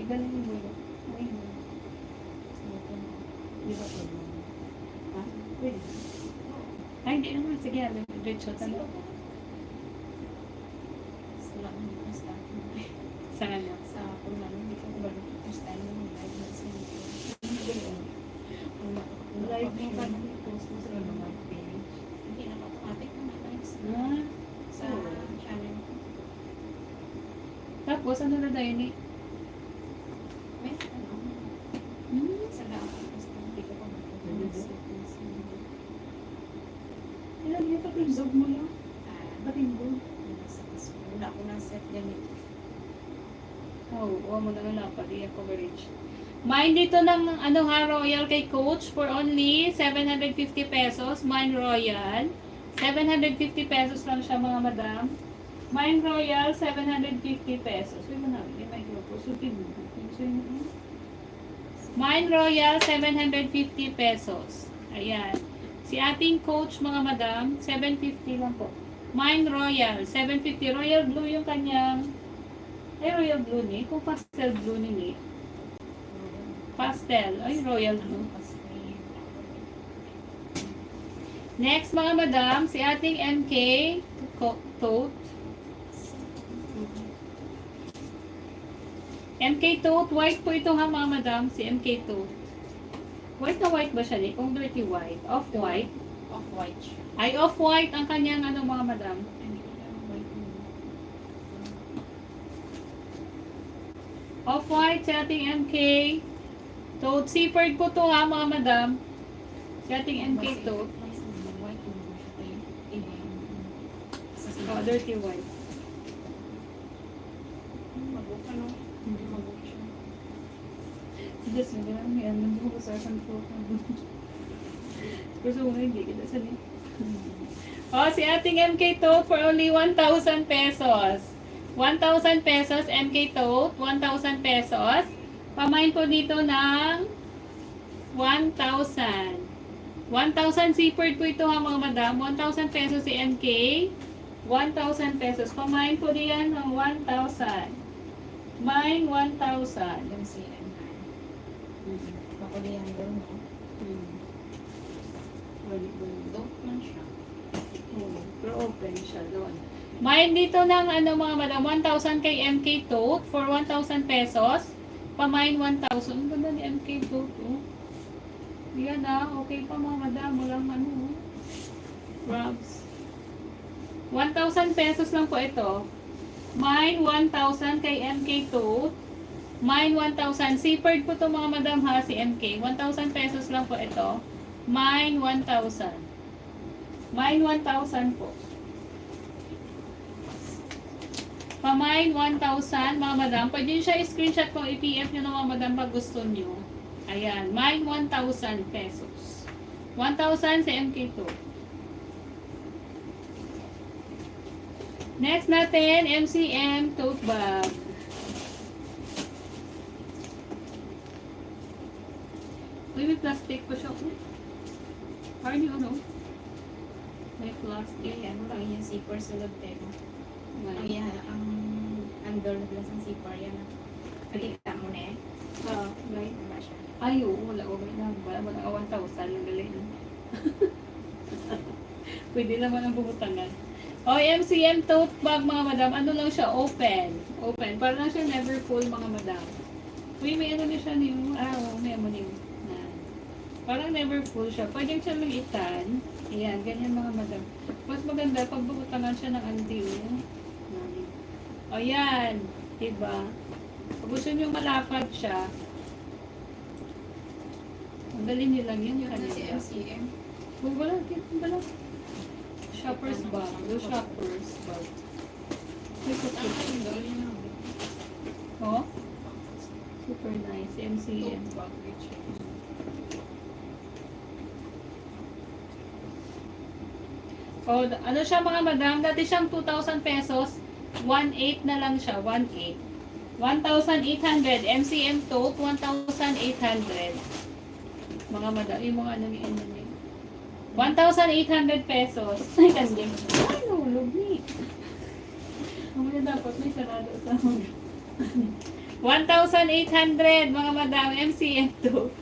Ganun yung bulo. Ay, di ba po? Ha? Pwede. Ay, hindi naman. Sige, diretso. Tanong. Sa ano? Sa kung ano, hindi ko ba first time mo live na sa live mo pa post mo sa mga page. Hindi na automatic na live sa channel ko. Tapos, ano na tayo ni? May ano? Sa lahat basta hindi ko pa Ilan yung patindog mo lang? Patindog? Wala ko na set ganito. Oh, huwag mo na lang pa. Di coverage. Mine dito ng ano ha, Royal kay Coach for only 750 pesos. Mine Royal. 750 pesos lang siya mga madam. Mine Royal, 750 pesos. Uy mo na, may microphone. Sutin mo. Mine Royal, 750 pesos. Ayan. Si ating Coach mga madam, 750 lang po. Mine Royal, 750. Royal Blue yung kanyang... Ay, Royal Blue ni. Kung pastel blue ni. Pastel. Ay, Royal Blue. Next, mga madam, si ating MK Tote. MK Tote. White po ito ha, mga madam. Si MK Tote. White na white ba siya ni? Kung dirty white. Off-white. Off-white siya. Ay, off-white ang kanyang ano, mga madam. Off-white si ating MK Tote. Zippered po to ha, mga madam. Si ating MK Tote. Oh, dirty white. Mabuk ano? Hindi mabuk siya. Just mo lang, may ano mo ko sa akin po. Pero una, hindi kita sa niya. Oh, si ating MK Tote for only 1,000 pesos. 1,000 pesos, MK Tote, 1,000 pesos. Pamain po dito ng 1,000. 1,000 zippered po ito ha mga madam. 1,000 pesos si MK. 1,000 pesos. Pamain po diyan ng 1,000. Mine 1,000. Yung CM. Makulihan doon, no? Dope man siya. Pero open siya doon. Mine dito ng ano mga madam, 1,000 kay MK Tote for 1,000 pesos. Pamain 1,000. Ang ganda ni MK Tote, oh. Yan ah, okay pa mga madam. Walang ano, oh. Grabs. 1,000 pesos lang po ito. Mine 1,000 kay MK Tote. Mine 1,000. Zippered po to mga madam ha, si MK. 1,000 pesos lang po ito. Mine 1,000. Mine 1,000 po. Pamine 1,000 mga madam. Pwede nyo siya i-screenshot kung i-PF nyo ng mga madam pag gusto nyo. Ayan. Mine 1,000 pesos. 1,000 sa MK2. Next natin, MCM tote bag. Uy, may plastic pa siya. Parang yung ano? May plastic. Ayan, lang yung zipper sa lagteg. Ayan. Ayan, ang under na glass ng zipper yan. Nakita mo na eh. Ah, right. Diba siya? Ay, oo, wala ko na. Wala ka 1,000. Ang galing. Pwede naman ang bubutangan. O, MCM tote bag, mga madam. Ano lang siya? Open. Open. Para lang siya never full, mga madam. Uy, may ano na siya niyo. May ano niyo. Parang never full siya. Pwede siya langitan. Ayan, ganyan mga madam. Mas maganda pag bubutangan siya ng antiyo. O, yan. Diba? Pag gusto nyo malapad siya, ang dali nilang yun yung Ano si kanila. MCM? Wala. Shoppers bag. Do shoppers bag. Tama yung doon yun ang Oh? Super nice. MCM. tote bag, Richard. Oh, ano siya mga madam? Dati siyang 2,000 pesos. 1,800 na lang siya. 1,800. 1,800. MCM tote, 1,800. Mga madam. Yung mga ano ni 1,800 pesos. Ay, kandim. Ay, nulog ni. Mamaya dapat may sarado sa 1,800 mga madam. MCM tote.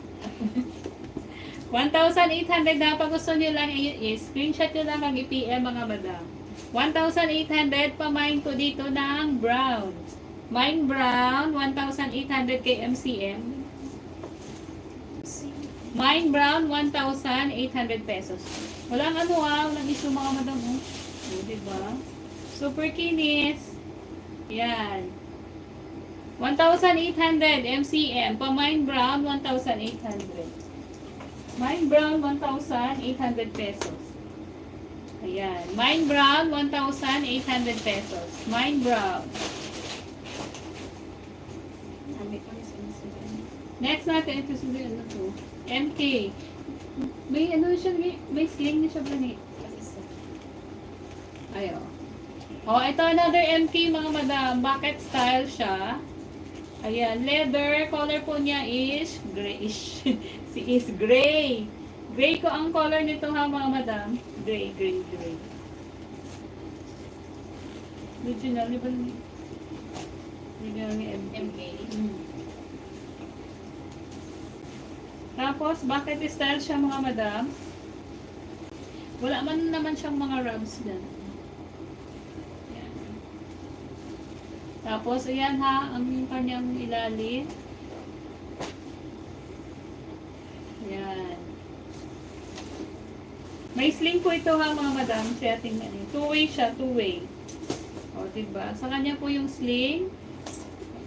1,800 na pag gusto nyo lang i-screenshot nyo lang ang i-PM mga madam. 1,800 pamain ko dito ng brown. Mine brown, 1,800 kay MCM. Mine brown, 1,800 pesos. Walang ano walang issue mga madam. Diba? Super kinis. Yan. 1,800 MCM. Pamain brown, 1,800. Mine brown, 1,800 pesos. Ayan. Mine brown, 1,800 pesos. Mine brown. Sabi ko ni MCM. Next natin, ito sa ano to? MK. May ano siya, may sling na siya ba ni? Ayo. Oh, ito another MK mga madam. Bucket style siya. Ayan. Leather. Color po niya is grayish. Si is gray. Gray ko ang color nito ha mga madam. Gray. Original, di ba? Original ni MK. Tapos, bucket style siya mga madam. Wala man naman siyang mga rubs dyan. Ayan. Tapos, ayan ha, ang kanyang ilalim. Ayan. May sling po ito ha mga madam. Siya tingnan niyo. Two-way siya, two-way. O, diba? Sa kanya po yung sling.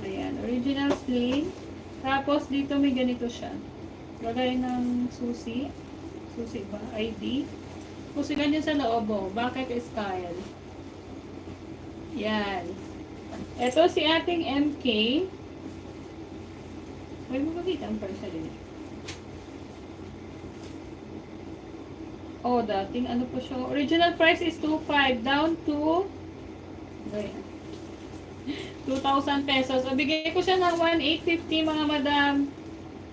Ayan, original sling. Tapos, dito may ganito siya. Lagay ng susi. Susi ba? ID. Susi ganyan sa loob mo. Bucket style. Yan. Ito si ating MK. Huwag mo makita ang price din. Oh, dating ano po siya. Original price is 2,500 down to 2,000 pesos. So, bigay ko siya ng 1,850 mga madam.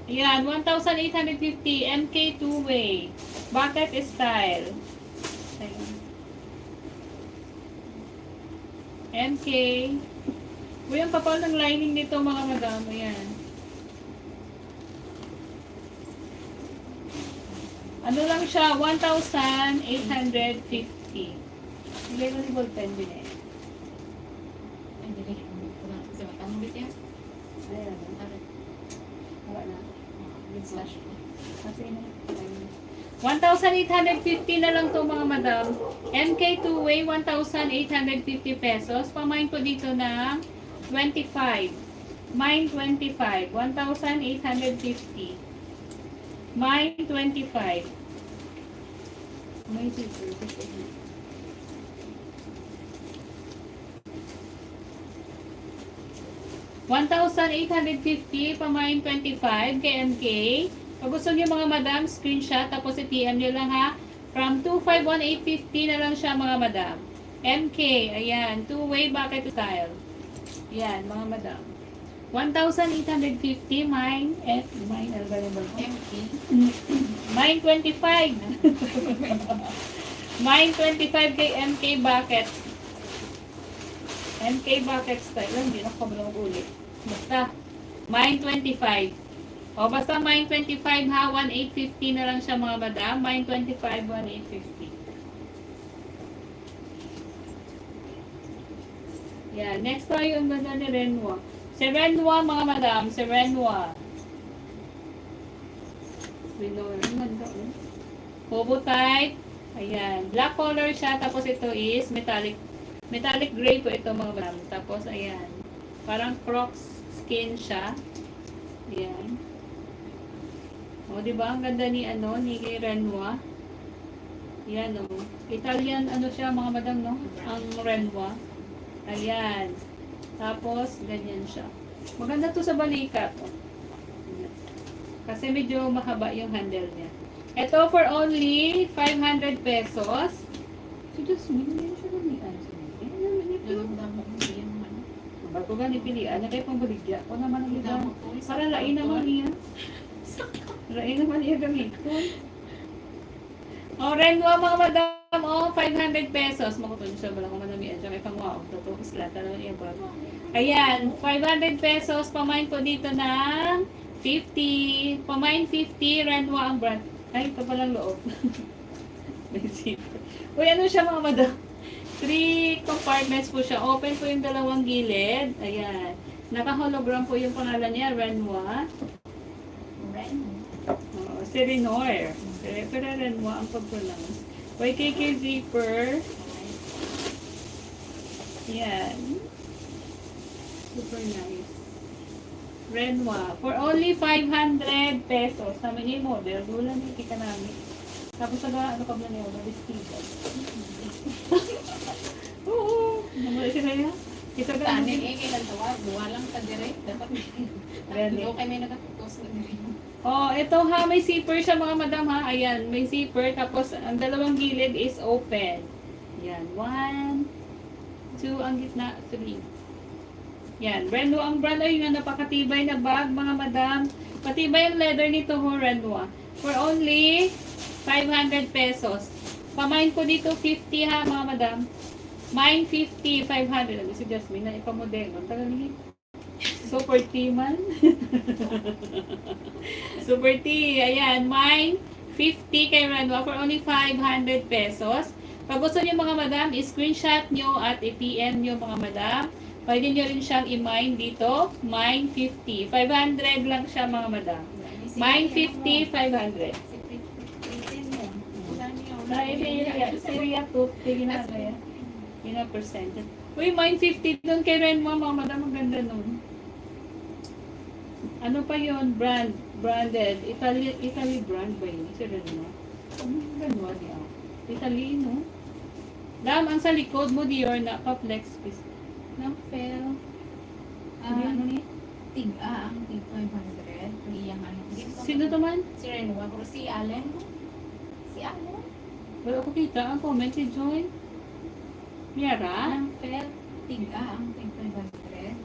Ayan, 1,850 MK two-way. Bucket style. Ayan. MK. Uy, ang kapal ng lining nito mga madam. Ayan. Ano lang siya? 1,850. Bigay ko ni ballpen din eh. Ay, hindi ko na. Kasi matang bit yan. Ayan. Wala na. With slash. Kasi 1,850 na lang to mga madam. MK two-way, 1,850 pesos. Pamain ko dito ng 25. Mine 25. 1,850. Mine 25. May zipper. 1,850, pamain 25, KMK. Pag gusto niyo mga madam, screenshot, tapos i-PM niyo lang ha. From 251,850 na lang siya mga madam. MK, ayan, two-way bucket style. Ayan, mga madam. 1,850, mine, ano ba yun ba? MK. Mine 25. Mine 25 kay MK bucket. MK bucket style. Hindi na ko malang ulit. Basta. Mine 25. O, basta mine 25 ha, 1,850 na lang siya mga madam. Mine 25, 1,850. Yan, next tayo ang ganda ni Renwa. Si Renwa mga madam, si Renwa. Renwa, ang ganda oh. Hobo type. Ayan, black color siya, tapos ito is metallic gray po ito mga madam. Tapos ayan, parang crocs skin siya. Ayan. O, diba? Ang ganda ni, ni Renwa. Ayan, o. Italian, siya, mga madam, no? Ang Renwa. Ayan. Tapos, ganyan siya. Maganda to sa balikat, o. Kasi medyo mahaba yung handle niya. Ito for only 500 pesos. So, just, hindi siya nanian. Damo ko yan naman. Bago ka nipilian, na kayo pang baligya. Ako naman ang iba. Para lain naman niya. Lain naman niya gamiton. O, Renwa mga madam, 500 pesos. Makutun siya, wala kong manamian siya. May pang-wow. Totoo, slata naman niya ba? Ayan, 500 pesos. Pamain ko dito ng 50. Pamain 50, Renwa ang brand. Ay, ito palang loob. May zipper. Uy, ano siya mga madam? 3 compartments po siya. Open po yung dalawang gilid. Ayan. Naka-hologram po yung pangalan niya, Renwa. Si Renoir. Pero Renwa ang pag-pronounce. YKK zipper. Yan. Super nice. Renwa. For only 500 pesos. Sabi niya yung model. Gulan niya kita namin. Tapos ano ka ba niya? Vestido. Oo. Namula siya na yan. Kita ka Tani kailan tawag. Buwa lang ka direct. Dapat Ready. okay may nagatutos na direct. Oh, ito ha, may zipper siya mga madam ha. Ayan, may zipper. Tapos, ang dalawang gilid is open. Ayan, 1, 2, ang gitna, 3. Yan, Renwa. Ang brand ay nga napakatibay na bag mga madam. Patibay ang leather nito ho, Renwa. For only 500 pesos. Pamain ko dito 50 ha mga madam. Mine 50, 500. Ano si Jasmine na ipamodelo. Ang tagal niya. Super tea man. Super tea. Ayan, mine 50 kay Renwa for only 500 pesos. Pag gusto niyo mga madam, i-screenshot nyo at i-PM nyo mga madam. Pwede nyo rin siyang i-mine dito. Mine 50. 500 lang siya mga madam. Mine 50, 500. Syria 2. Tigin na kaya. Yun na percentage. Uy, mine 50 doon kay Renwa mga madam. Ang ganda nun. Ano pa yun? Branded. Italy brand ba yun? Si Renwa. Renwa niya. Italy, no? Dam, ang sa likod mo, Dior, naka-flex piece. Nampel. Ano ni? Tig-a ang tig 500. Iyang ano. Sino to man? Si Renwa. Pero si Allen. Si Allen. Wala ko kita. Ang comment si Joy. Miara? Nampel. Tig-a ang tig 500.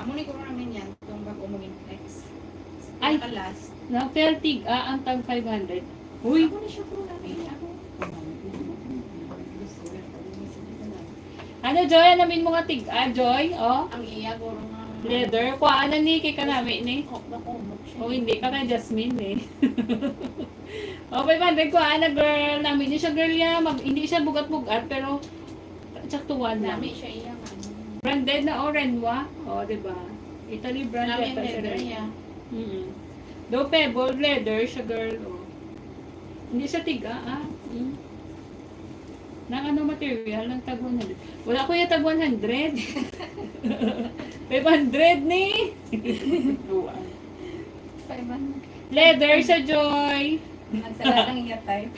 Amo ni ko namin yan. Itong bago maging flex. Ay! Last. Na Feltig, ang tag 500. Uy! Ako ni siya ko namin. Ako. Ano, Joy? Alamin mo nga Joy? Oh, Ang iya guro nga. leather. Kuhaan na ni kay kanami ni. Nakumok siya. O hindi ka kay Jasmine eh. O, 500 kuhaan na girl. Namin niya siya girl ya. Hindi siya bugat-bugat pero tsaktuwan na. Nami siya iya. Branded na Renwa. O, diba? Italy brand Nami yata siya leather rin. ya. Do pebble leather siya girl. Oh. Hindi siya Nang ano material, ng tag 100. Wala ko yung tag 100. 500 ni. Leather siya, Joy. Nagsalatang iya type.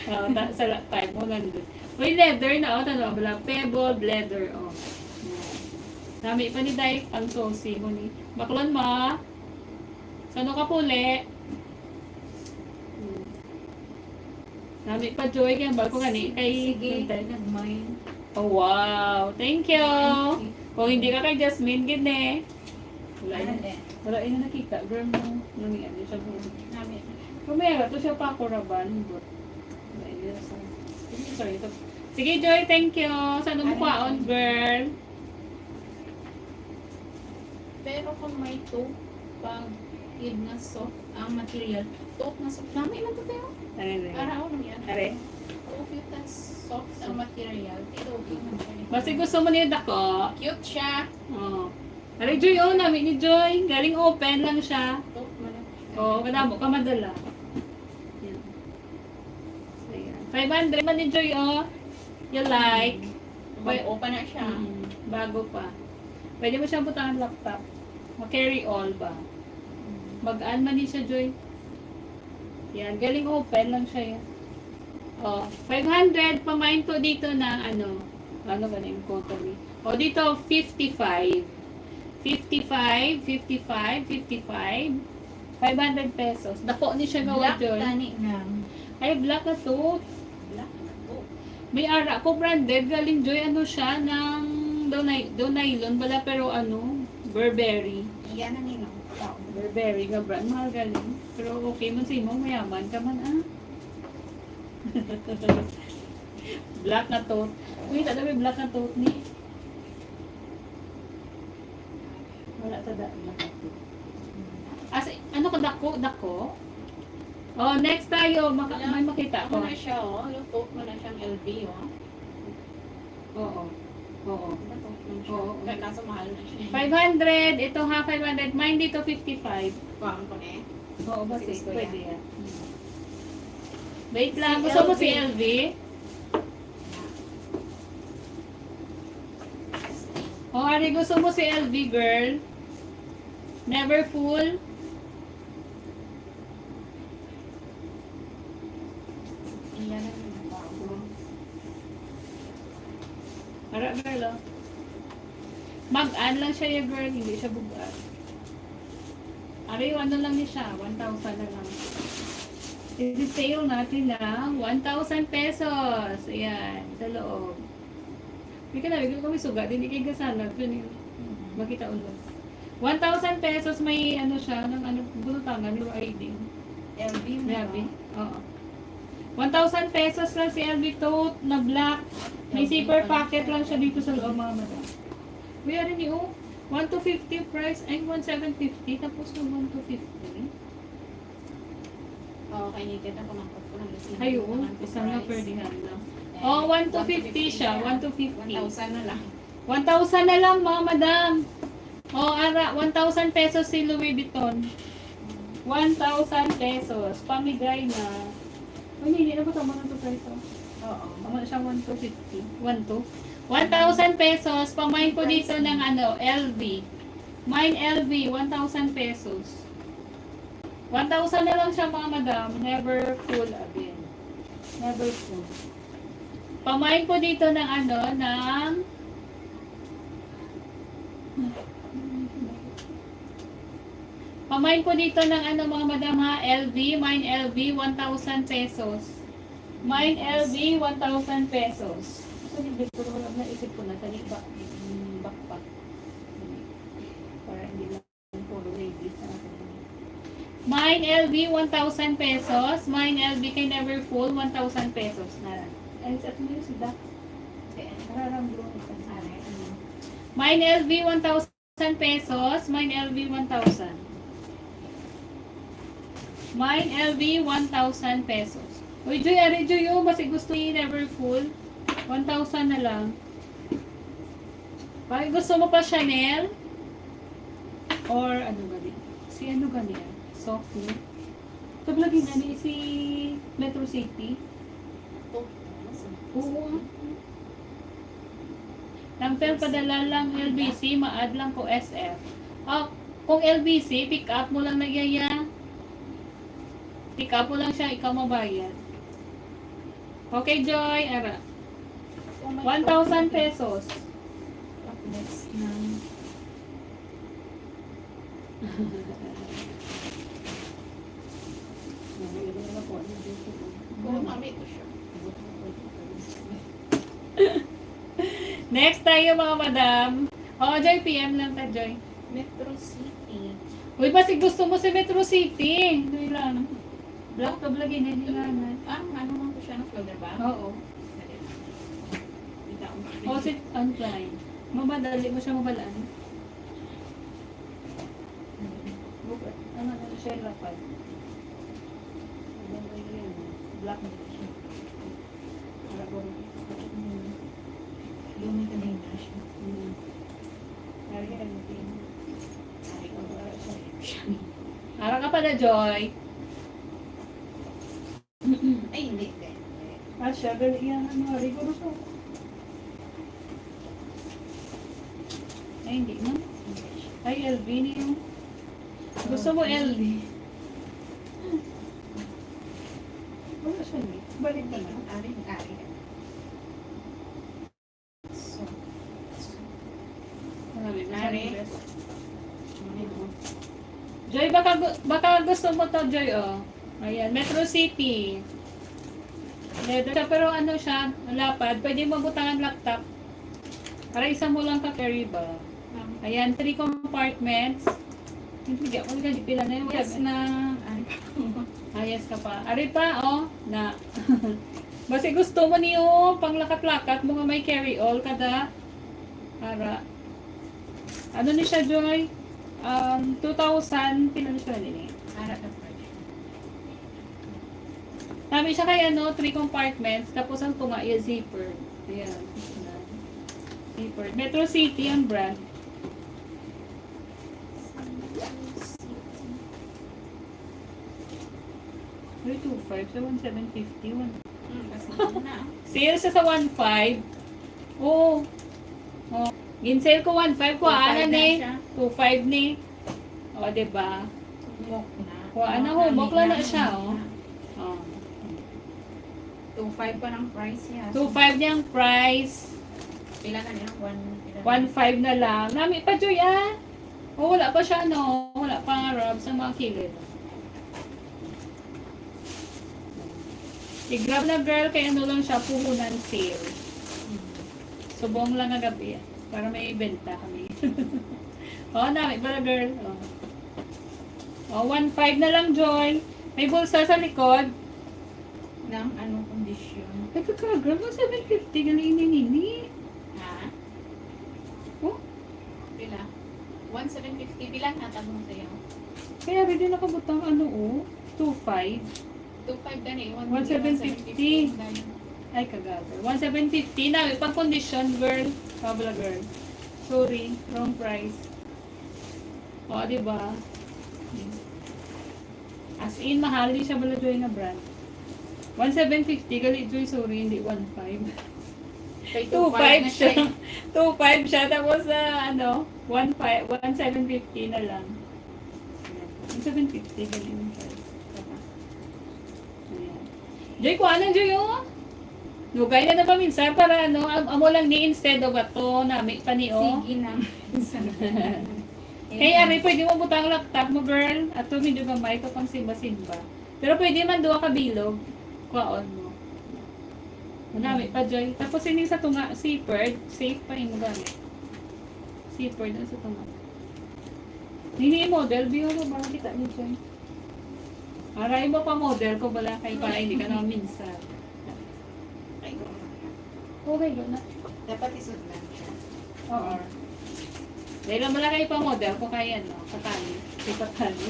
Sa type 100. Uy, leather na. Tanong, wala. Pebble, leather. Dami pa ni Dai ang sosi mo ni. Baklan ma. Sano ka puli? Dami pa Joy kaya bago kani kay Sige, nag-mine. Oh wow, thank you. Kung hindi ka kay Jasmine gid wala ina nakita girl mo nani ano siya mo. Nami. Kumera to siya pa kuraban but sorry to. Sige Joy, thank you. Saan mo kwaon girl? Pero kung may 2, pag Yun nga soft ang material. Tuot na soft. Dami man to tayo. Are. Araw lang yan. Are. Tuot yun tas soft ang material. Pero okay man siya. Basta gusto mo niya dako. Cute siya. Oh. Are Joy, oh, namin ni Joy. Galing open lang siya. Tuot man lang siya. Oh, kadamo ka madala. Yan. So, yan. 500 man ni Joy, oh. You like. Bago pa na siya. Bago pa. Pwede mo siyang butangan laptop. Ma-carry all ba? Mag-an man din siya, Joy. Yan, galing open lang siya yan. Oh, 500, pamain to dito ng ano ba na yung quote ni? O, dito, 55. 55, 55, 55. 500 pesos. Dako ni siya gawa, Black Joy. tani nga. Ay, black na to. Black na to. May ara ko branded. Galing, Joy. Ano siya? Ng do nylon. Bala, pero ano? Burberry. Iyan na nila. Tao. Burberry nga brand. Mahal galing. Pero okay man sa mo. Mayaman ka man, ah. Black na to. Uy, tada may black na to ni. Wala tada black na to. As, ano ka dako? Dako? Oh, next tayo. May makita ko. Ako na siya, oh. Yung tuot mo na siyang LV, oh. Oo. Oo. Diba tuot mo siya? Oo. Kaya kaso mahal na siya. 500. Ito ha, 500. Mine dito 55. Kuhaan ko na eh. Oo, basta Sige, kuya. pwede yan. Wait lang. Si Gusto mo LV. si LV? Oh, Ari, gusto mo si LV, girl? Never full? Iyan na nila. Bago. Ara, girl, oh. Mag-an lang siya yung girl, hindi siya bugat. Ari, ano lang niya siya, 1,000 na lang. I-sale natin lang, 1,000 pesos. Ayan, sa loob. Hindi ka na, bigyan ko may sugat, hindi kayo gasanag. Makita ulos. 1,000 pesos may ano siya, ng ano, bulutangan, yung ID. LV mo. Grabe. Oo. 1,000 pesos lang si LV tote na black. May zipper pocket lang siya dito sa loob, mga madam. Uy, rin yung 1,250 price, ay 1,750, tapos yung 1,250. Oo, kay Naked ako ng ko ng lising. Ay, oo. Isang na per dihan lang. Oh, 1,250 siya. 1,250. 1,000 na lang. 1,000 na lang, mga madam. Oh, ara, 1,000 pesos si Louis Vuitton. 1,000 pesos. Pamigay na. Uy, hindi na ba tama na ito price? Oo. Tama na siya 1,250. 1,000 pesos. Pamain ko dito ng ano, LV. Mine LV, 1,000 pesos. 1,000 na lang siya, mga madam. Never full again. Never full. Pamain po dito ng ano, ng... Pamain po dito ng ano, mga madam ha, LV. Mine LV, 1,000 pesos. Mine LV, 1,000 pesos. So, hindi ko naisip ko na, tali ba? Backpack. Para hindi lang puro ladies na ako. Mine LV, 1,000 pesos. Mine LV kay Never Full, 1,000 pesos na. Ay, sa atin yun si Dax. Parang blue. Mine LV, 1,000 pesos. Mine LV, 1,000. Mine LV, 1,000 pesos. Uy, Joy, ari Joy, oh, basi gusto ni Never Full. 1,000 na lang. Bakit gusto mo pa Chanel? Or ano gani? Si ano gani? Soft nude. Ito lagi na ni si Metro City. Oo. Lampel padala lang LBC, ma-add lang ko SF. Oh, kung LBC, pick up mo lang nagyaya. Pick up mo lang siya, ikaw mabayad. Okay, Joy. Ara. 1,000 pesos. Next na. Kami ito siya. Next tayo, mga madam. Oh, Joy, PM lang ta, Joy. Metro City. Uy, basi gusto mo si Metro City. Joy lang. Black to black in edilanan. Ano man ko siya ng floater ba? Oo. O, si Uncline. Mamadali mo siya mabalaan. Ano na siya lapad? Ano ba yun? Black na siya. Arabon. Lumay kanina siya. Ari, ano din? Ay, wala siya. Ara ka pa na, Joy. Ay, hindi. Siya, galing yan. Ano, riguro siya. Ay, hindi na. Ay, LV niyo. Gusto mo LV? Wala siya ni. Balik ka na. Ari. So, Marami ba Ari. siyang dress? Joy, baka gusto mo to, Joy, oh. Ayan, Metro City. Leather siya, pero ano siya, lapad. Pwede mo butangan laptop. Para isa mo lang ka-carry ba? Ayan, 3 compartments. Hindi ako ganyan pila na yun. yes na. Ari. Yes ka pa. Ari pa, oh, na. Basi gusto mo niyo, panglakat-lakat mo nga may carry-all kada. Para. Ano ni siya, Joy? 2,000, pila na siya nini? Ara ka pa. Sabi siya kay 3 compartments, tapos ang tunga yung zipper. Ayan. Zipper. Metro City ang brand. Uy, 2,500 sa 1,750. Kasi na. Sale siya sa 1,500. Oo. Oh. Gin-sale ko 1,500. Kuhaan na 2,500 na ni. siya. 2,500 ni. O, diba? Humok na. Kuhaan na, humok lang na siya, oh. Oh. 2.5 pa ng price niya. 2,500 niyang price. Pila na niya? 1,500 na lang. Nami pa, Joy, ah. Oh, wala pa siya, no? Wala pa nga rubs sa mga kilid. I-grab na girl, kaya ano lang siya, puhunan sale. Subong lang nga gabi, para may ibenta kami. Oh, nami pala girl. Oh, 1,500 na lang, Joy. May bulsa sa likod. Ng anong kondisyon? Ay, kakagrab mo 750, galing nini. Ha? Oh, Pila? 1,750. Pila na tabong sa'yo? kaya rin din nakabutang 2,500. 2.5 gani. 1,750. Ay, kagagal. 1,750 na. Pag condition, girl. Kabla, girl. Sorry. Wrong price. O, diba? As in, mahal. Di siya bala Joy nga brand. 1,750. Galit Joy, sorry. Hindi 1,500. 2,500 siya. 2,500 siya. Tapos, 1,750 na lang. 1,750. Galit yung price. Joy, kuha na, Joy, oh. Lugay na pa minsan para amo lang ni instead of ato, nami pa ni, oh. Sige na. Kaya ari, pwede mo butang laptop mo, girl. Ato, medyo gamay ko pang simba-simba. Pero pwede man duwa ka bilog. Kuhaon mo. Nami pa, Joy. Tapos hindi sa tunga, zippered. Safe pa yung gamit. Zippered na sa tunga. Hindi model, biyo mo ba? Kita niyo, Joy. Aray mo pa model ko bala kay para hindi ka naman minsan. Ay, go. Okay, go na. Dapat isod lang siya. Oo. Dahil lang bala kayo pa model ko kaya katani. Kay katani.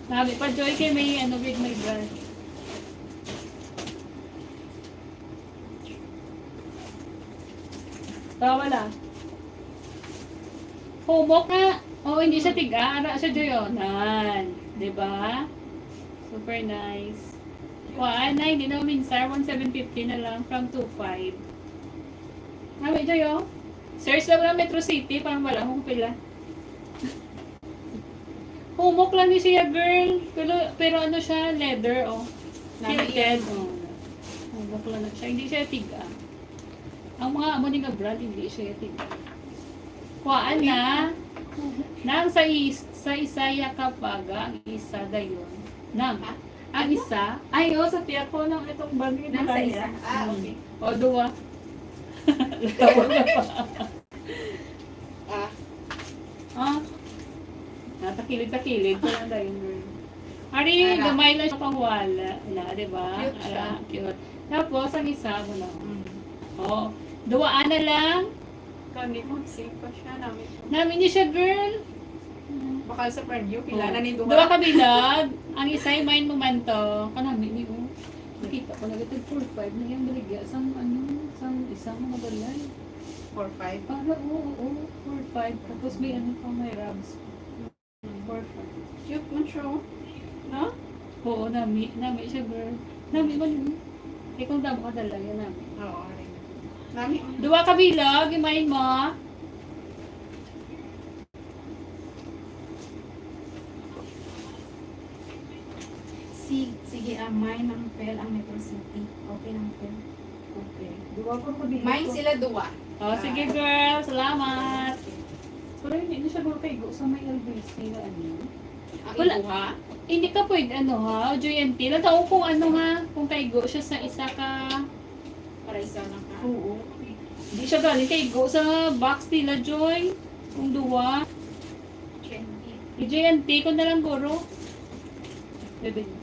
Sabi pa Joy kay may with my brand. Wala. Humok nga. Oo, hindi siya tiga. Ara siya Joyonan. Diba? Super nice. Kuhaan na, hindi na minsan. 1,750 na lang from 2,500. Kami, Joyo. Search lang ng Metro City. Parang wala kung pila. Humok lang ni siya, girl. Pero ano siya, leather, oh. Quilted, oh. Humok lang siya. Hindi siya tiga. Ang mga amo ni nga brand, hindi siya tiga. Kuhaan na. Nang sa isaya kapag ang isa dayon. Nang ang isa ay sa tiyak ko ng itong bagay na Nang sa kanya. isa. Ah, okay. O duwa. Tawag na pa. Ah. Natakilid-takilid ko lang dayon. Ari, Ara. gamay lang siya pang wala. Na, diba? Cute siya. Ara, cute. Tapos, ang isa mo na. Mm. O, duwaan na lang. Kami mo, safe pa siya namin. Namin niya siya, girl. Pakal sa Perdue, kilala ni Duwa Duha. ka bilag. Ang isa'y main momento. Kanami ni o. Nakita ko nagatag 4-5 na yung baligya. Sang isang mga balay. 4-5. Para oo. 4-5. Tapos may ano pa, may rubs. 4-5. Cute man siya. oh. No? Oo, nami siya girl. Nami man yun. Ikaw damo ka dala yan nami. Oo, rin. Nami. Duwa ka bilag, imain mo. Sige, mine ang pel ang Metro City. Okay lang pel. Okay. Duwa ko ka bilag. Mine sila Duha. Oh, sige girl. Salamat. Pero hindi siya girl kay go sa may LBC na ano. Ang Wala. Duha. Hindi ka pwede ano ha, JNT. Nataw kung ano ha, kung kay go siya sa isa ka. Para isa na ka. Oo. Hindi siya galing kay go sa box nila, Joy. Kung duwa. 20. JNT ko na lang guro. Bebe.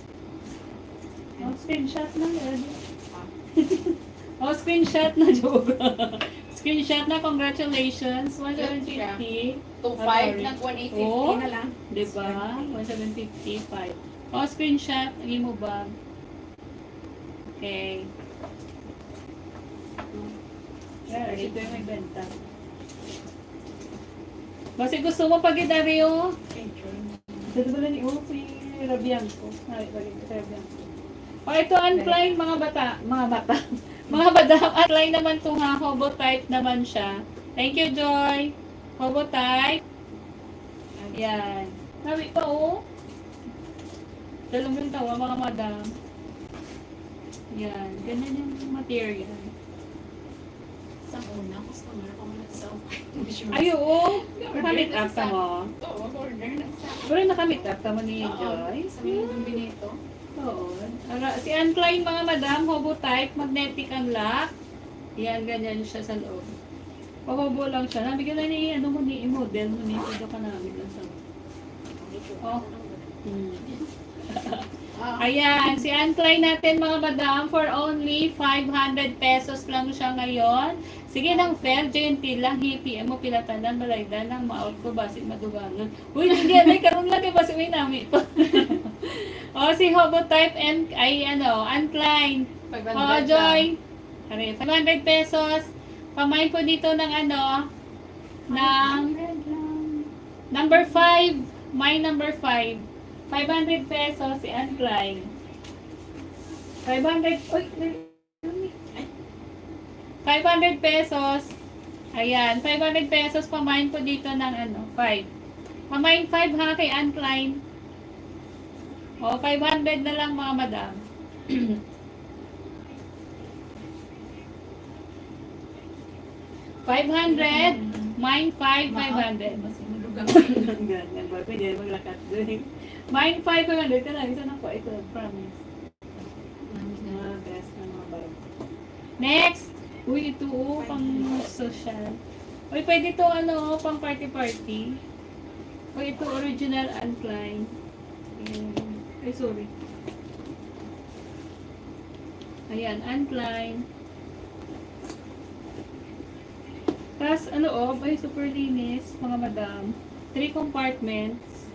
Oh, screenshot na. Oh, screenshot na, joke. Screenshot na, congratulations. 150. 2-5, nag-1,850 Oh. na lang. Diba? 1,755. Oh, screenshot. Lagay mo ba? Okay. Yeah, ito yung may benta. Basta gusto mo pag-idaryo. Ito ba lang yung si Rabianco? Ay, lagi si Rabianco. Oh, ito unline mga bata. Mga bata, unline naman ito ha. Hobo type naman siya. Thank you, Joy. Hobo type. Yan. Sabi pa, oh. Dalawang yung tawa, mga madam. Yan. Ganyan yung material. Sa una, customer ko muna sa Ay, oo. Nakamit up ka mo. Oo, order na sa Pero nakamit up ka mo ni Joy. Sa mga kombinito. Oo. Si Anne Klein, mga madam, hobo type, magnetic ang lock. Yan, ganyan siya sa loob. Pahobo lang siya. Nabigyan na ni, ano mo ni, model mo ni, ito ka namin lang sa Oh. Ayan, si Anne Klein natin mga madam, for only 500 pesos lang siya ngayon. Sige nang fair, JNT lang, HPM mo, pilatanan, malaydan, nang ma-out ko, basi madugangan. Uy, hindi, anay, karoon lang, basi may nami pa. O, si Hobo Type M, ay ano, Anne Klein. 500 O, Joy. 500 pesos. Pamain po dito ng ano, ng number 5. My number 5. 500 pesos si Anne Klein. 500, uy, 500 pesos. Ayan, 500 pesos pamain po dito ng ano, 5. Pamain 5 ha kay Anne Klein. O, 500 na lang mga madam. $500, mine 500. Basi madugang. Ganyan ba? Pwede maglakat doon. Mine 500 ka lang. Isa na po. Ito, promise. Mga best na mga bag. Next! Uy, ito pang social. Uy, pwede ito ano, pang party-party. Uy, ito original Anne Klein. Ay, sorry. Ayan, Anne Klein. Tapos, ano ay super linis, mga madam. 3 compartments.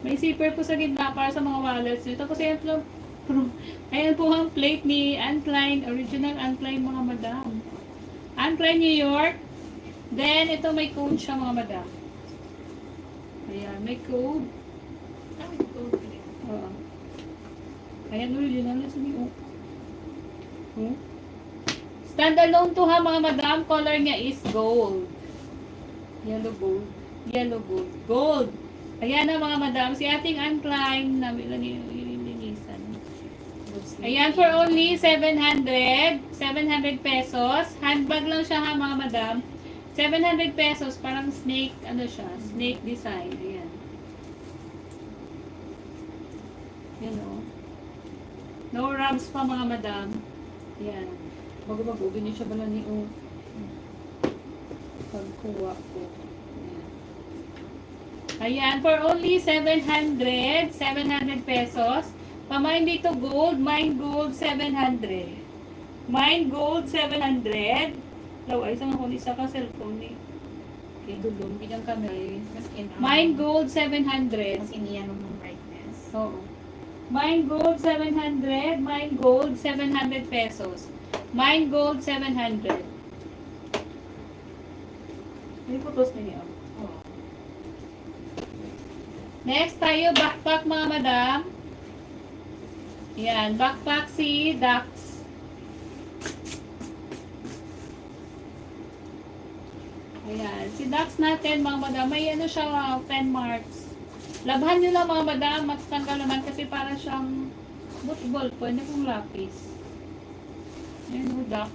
May zipper po sa gitna para sa mga wallets nyo. Tapos, ayan po ang plate ni Anne Klein, original Anne Klein, mga madam. Anne Klein, New York. Then, ito may code siya, mga madam. Ayan, may code. Oo. Ayan, original na sabi. Oh. Standalone to ha, mga madam. Color niya is gold. Yellow gold. Yellow gold. Gold! Ayan na mga madam. Si ating Anne Klein. Namin lang nilinisan. Ayan, for only 700. 700 pesos. Handbag lang siya ha, mga madam. 700 pesos. Parang snake, ano siya? Snake design. Ayan. Yan o. No rubs pa, mga madam. Ayan. Bago-bago, ganyan siya bala ni o. Pagkuha ko. Ayan, for only 700. 700 pesos. Pamain dito gold. Mine gold 700. Mine gold 700. Law, ay isang ako isa ka cellphone eh. kay Dulong, bilang kami. Maskin Mine Gold 700. Maskin iyan ng brightness. Oo. Mine Gold 700. Mine Gold 700 pesos. Mine Gold 700. May putos na niya. Oo. Next tayo, backpack mga madam. Yan, backpack si Dax. Ayan, si Dax natin mga madam, may ano siya, pen marks. Labhan nyo lang mga madam, matanggal naman kasi para siyang ball po, hindi pong lapis. Ayan o, Dax.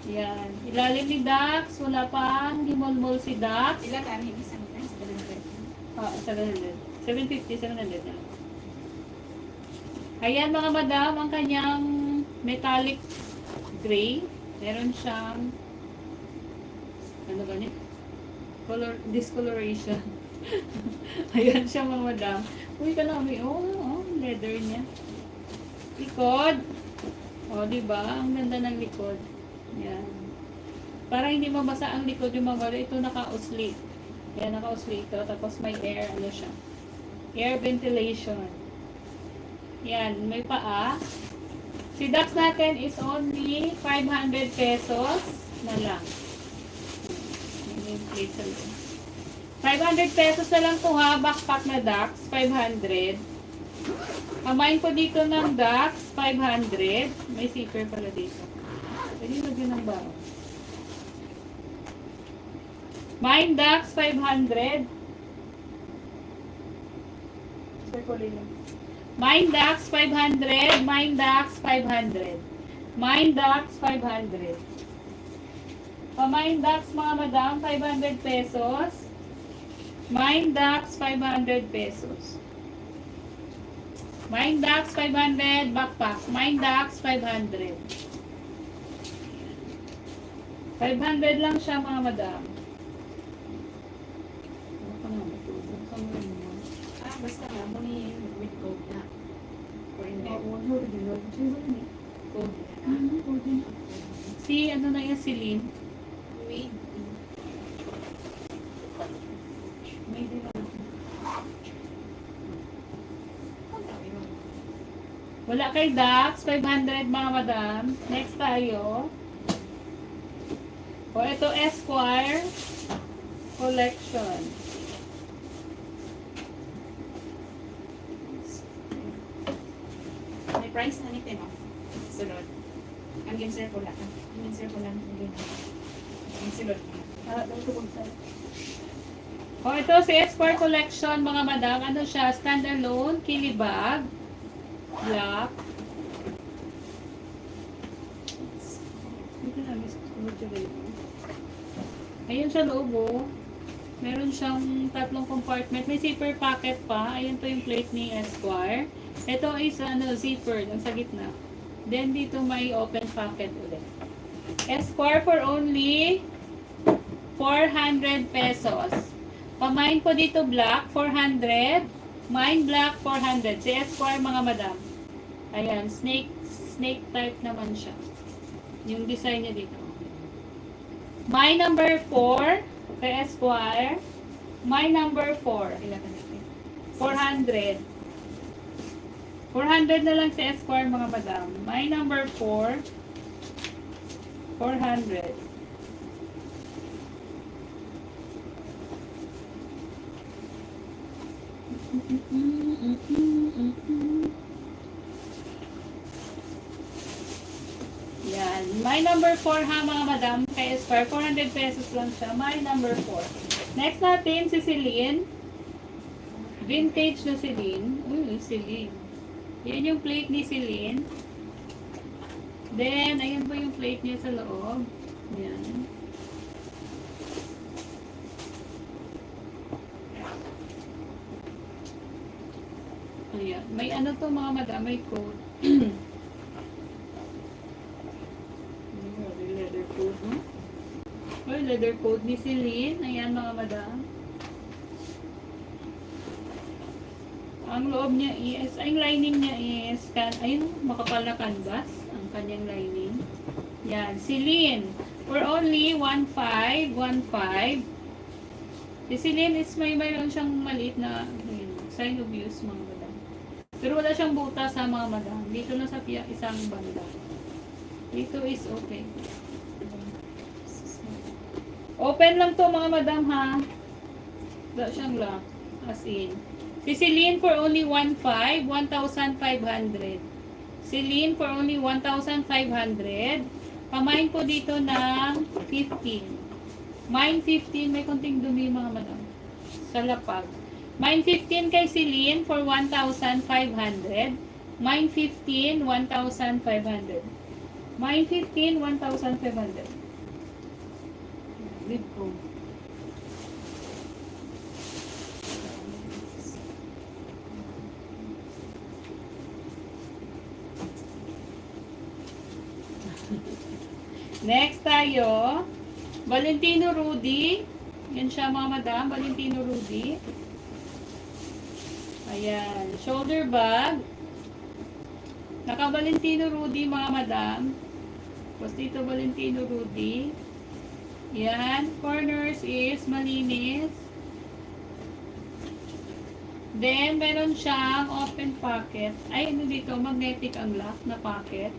Yan, ilalim ni Dax, wala pang himol-mol si Dax. Ilan kami yung isang price? 700. 750, 700 na. Ayan mga madam, ang kanyang metallic gray. Meron siyang ano ba niya? Discoloration. Ayan siya mga madam. Uy, kalami. Oh, leather niya. Likod. Oh, diba? Ang ganda ng likod. Yan. Para hindi mabasa ang likod yung mga madam. Ito naka-oscillate. Yan, naka-oscillate ito. Tapos may air, ano siya. Air ventilation. Yan, may paa. Si Dax natin is only 500 pesos na lang. May plate sa loob. 500 pesos na lang to ha, backpack na Dax, 500. Kamain ko dito ng Dax, 500. May zipper pala dito. Pwede lagyan ng bao. Mine Dax, 500. Mine Dax, 500. Mine Dax, 500. Mine Dax, 500. Pamain Dax mga madam, 500 pesos. Mine Dax, 500 pesos. Mine Dax, 500. Backpack. Mine Dax, 500. 500 lang siya mga madam. Basta nga mo ni with code na. Or hindi. Code na. Si ano na yan, si Lynn. Wait. May din ako. Wala kay Dax, 500 mga madam. Next tayo. O ito Esquire Collection. May price na nito, no? Sunod. Ang ginsir ko lang. Ang ginsir ko lang. Ang sunod. O ito si Esquire Collection mga madam. Ano siya? Standalone, kilibag, black. Ayun siya loob oh. Meron siyang tatlong compartment. May zipper pocket pa. Ayun po yung plate ni Esquire. Ito is ano, zipper sa gitna. Then dito may open pocket ulit. Esquire for only 400 pesos. Pamain po dito black, 400. Mine black, 400. Si Esquire mga madam. Ayan, snake type naman siya. Yung design niya dito. My number 4 kay Esquire. My number 4. Ilan ka nito? 400. 400 na lang si Esquire mga madam. My number 4. 400. Yan. My number 4 ha mga madam. Kay Esquire. 400 pesos lang siya. My number 4. Next natin si Celine. Vintage na Celine. Uy, Celine. Yan yung plate ni Celine. Then, ayan po yung plate niya sa loob. Yan. Ayan. May ano to mga madam, may code. Leather code, no? Or leather code ni Celine. Ayan mga madam. Ang loob niya is, ang lining niya is, ayun, makapal na canvas. Ang kanyang lining. Yan, Celine. For only 1,515. Si Celine is mayroon siyang maliit na sign of use mga madam. Pero wala siyang butas sa mga madam. Dito na sa isang banda. Dito is okay. Open lang to mga madam ha. Wala siyang lock. As in. Si Celine for only 1,500. Celine for only 1,500. Pamain po dito ng 15. Mine 15. May konting dumi mga madam. Sa lapag. Mine 15 kay Celine for 1,500. Mine 15, 1,500. Mine 15, 1,500. Lip ko. Next tayo, Valentino Rudy. Yan siya mga madam, Valentino Rudy. Ayan, shoulder bag. Naka Valentino Rudy mga madam. Tapos dito Valentino Rudy. Yan, corners is malinis. Then, meron siyang open pocket. Ay, ano dito, magnetic ang lock na pocket.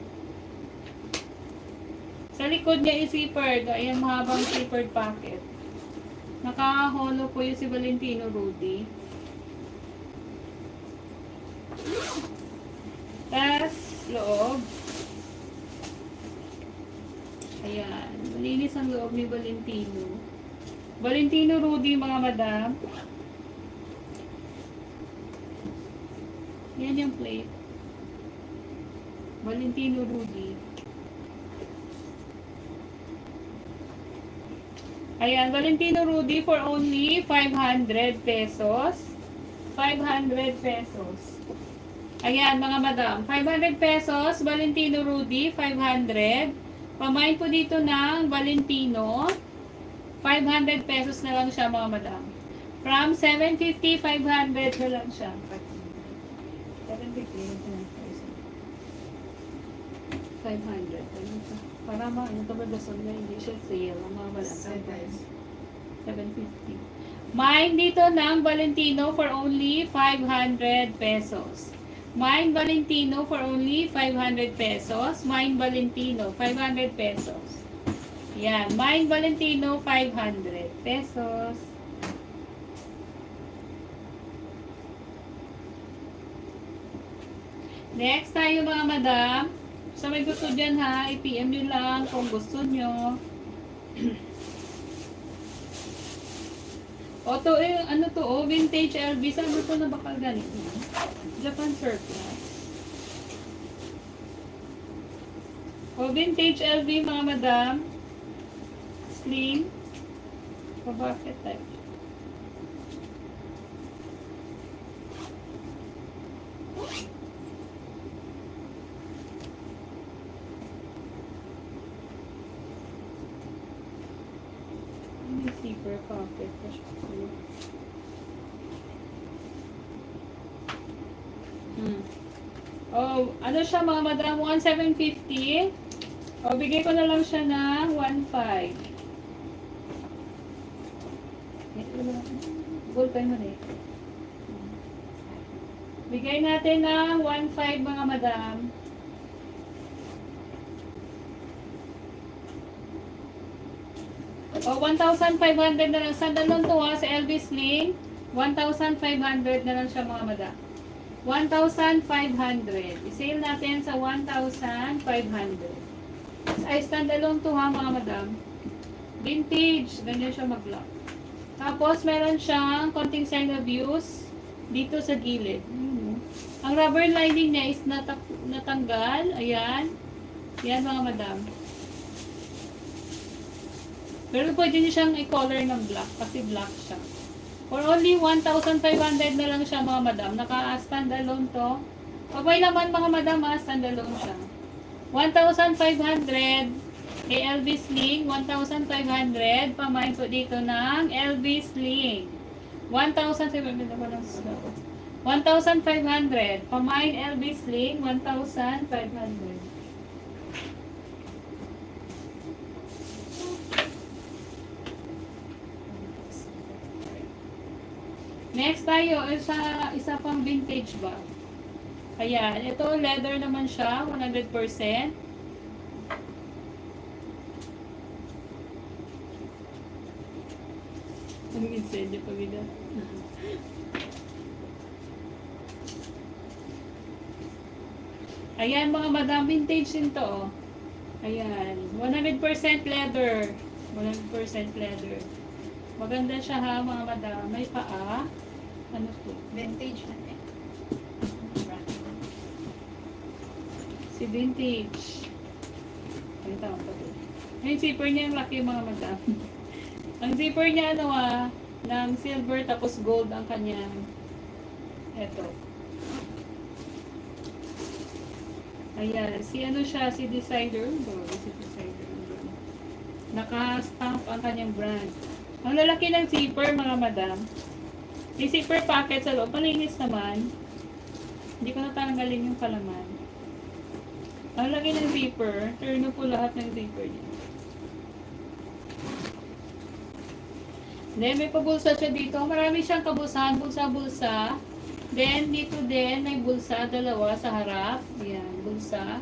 Sa likod niya is zippered. Ayan, mahabang zippered pocket. Naka-holo po yung si Valentino Rudy. Tas, loob. Ayan. Malinis ang loob ni Valentino. Valentino Rudy, mga madam. Yan yung plate. Valentino Rudy. Ayan, Valentino Rudy for only 500 pesos. 500 pesos. Ayan, mga madam. 500 pesos, Valentino Rudy, 500. Pamain po dito ng Valentino. 500 pesos na lang siya, mga madam. From 750, 500 na lang siya. 750, 500. Para ano ito ba dason na hindi siya sale. Ang mga madam. 750. Mine dito ng Valentino for only 500 pesos. Mine Valentino for only 500 pesos. Mine Valentino, 500 pesos. Yan. Mine Valentino, 500 pesos. Next tayo mga madam. Sa may gusto dyan ha, i-PM nyo lang kung gusto nyo. O to, ano to, vintage LV. Saan mo to na baka ganito? Japan surplus. O vintage LV mga madam. Slim. O bucket type. Zipper pocket. Oh, ano siya mga madam? 1,750. O, bigay ko na lang siya ng 1,500. Ballpen mo na eh. Bigay natin ng 1,500 mga madam. O, 1,500 na lang. Sandalon to ha, sa LV Sling. 1,500 na lang siya mga madam. 1,500. I-sale natin sa 1,500. Ay, standalone to ha mga madam. Vintage. Ganyan siya mag-lock. Tapos, meron siyang konting sign of use dito sa gilid. Ang rubber lining niya is natanggal. Ayan. Yan mga madam. Pero pwede niyo siyang i-color ng black kasi black siya. For only 1,500 na lang siya mga madam. Naka-standalone to. Pabay naman mga madam standalone siya. 1,500 kay LV Sling. 1,500. Pamain po dito ng LV Sling. 1,500. Pamain LV Sling. 1,500. Next tayo, isa pang vintage bag. Ayan, ito leather naman siya, 100%. Ang insedyo pa gina. Ayan mga madam, vintage din to. Oh. Ayan, 100% leather. 100% leather. Maganda siya ha mga madam. May paa. Ano to? Vintage natin. Si vintage. Ay, tama pa to. Yung zipper niya yung laki mga madam. Ang zipper niya ano ng silver tapos gold ang kanyang eto. Ayan, si ano siya, si designer. Si designer. Naka-stamp ang kanyang brand. Ang lalaki ng zipper mga madam. Yung zipper pocket sa loob, malinis naman. Hindi ko natanggalin yung palaman. Ang laki ng zipper, turno po lahat ng zipper niya. Then, may pabulsa siya dito. Marami siyang kabusahan, bulsa-bulsa. Then, dito din, may bulsa, dalawa sa harap. Yan, bulsa.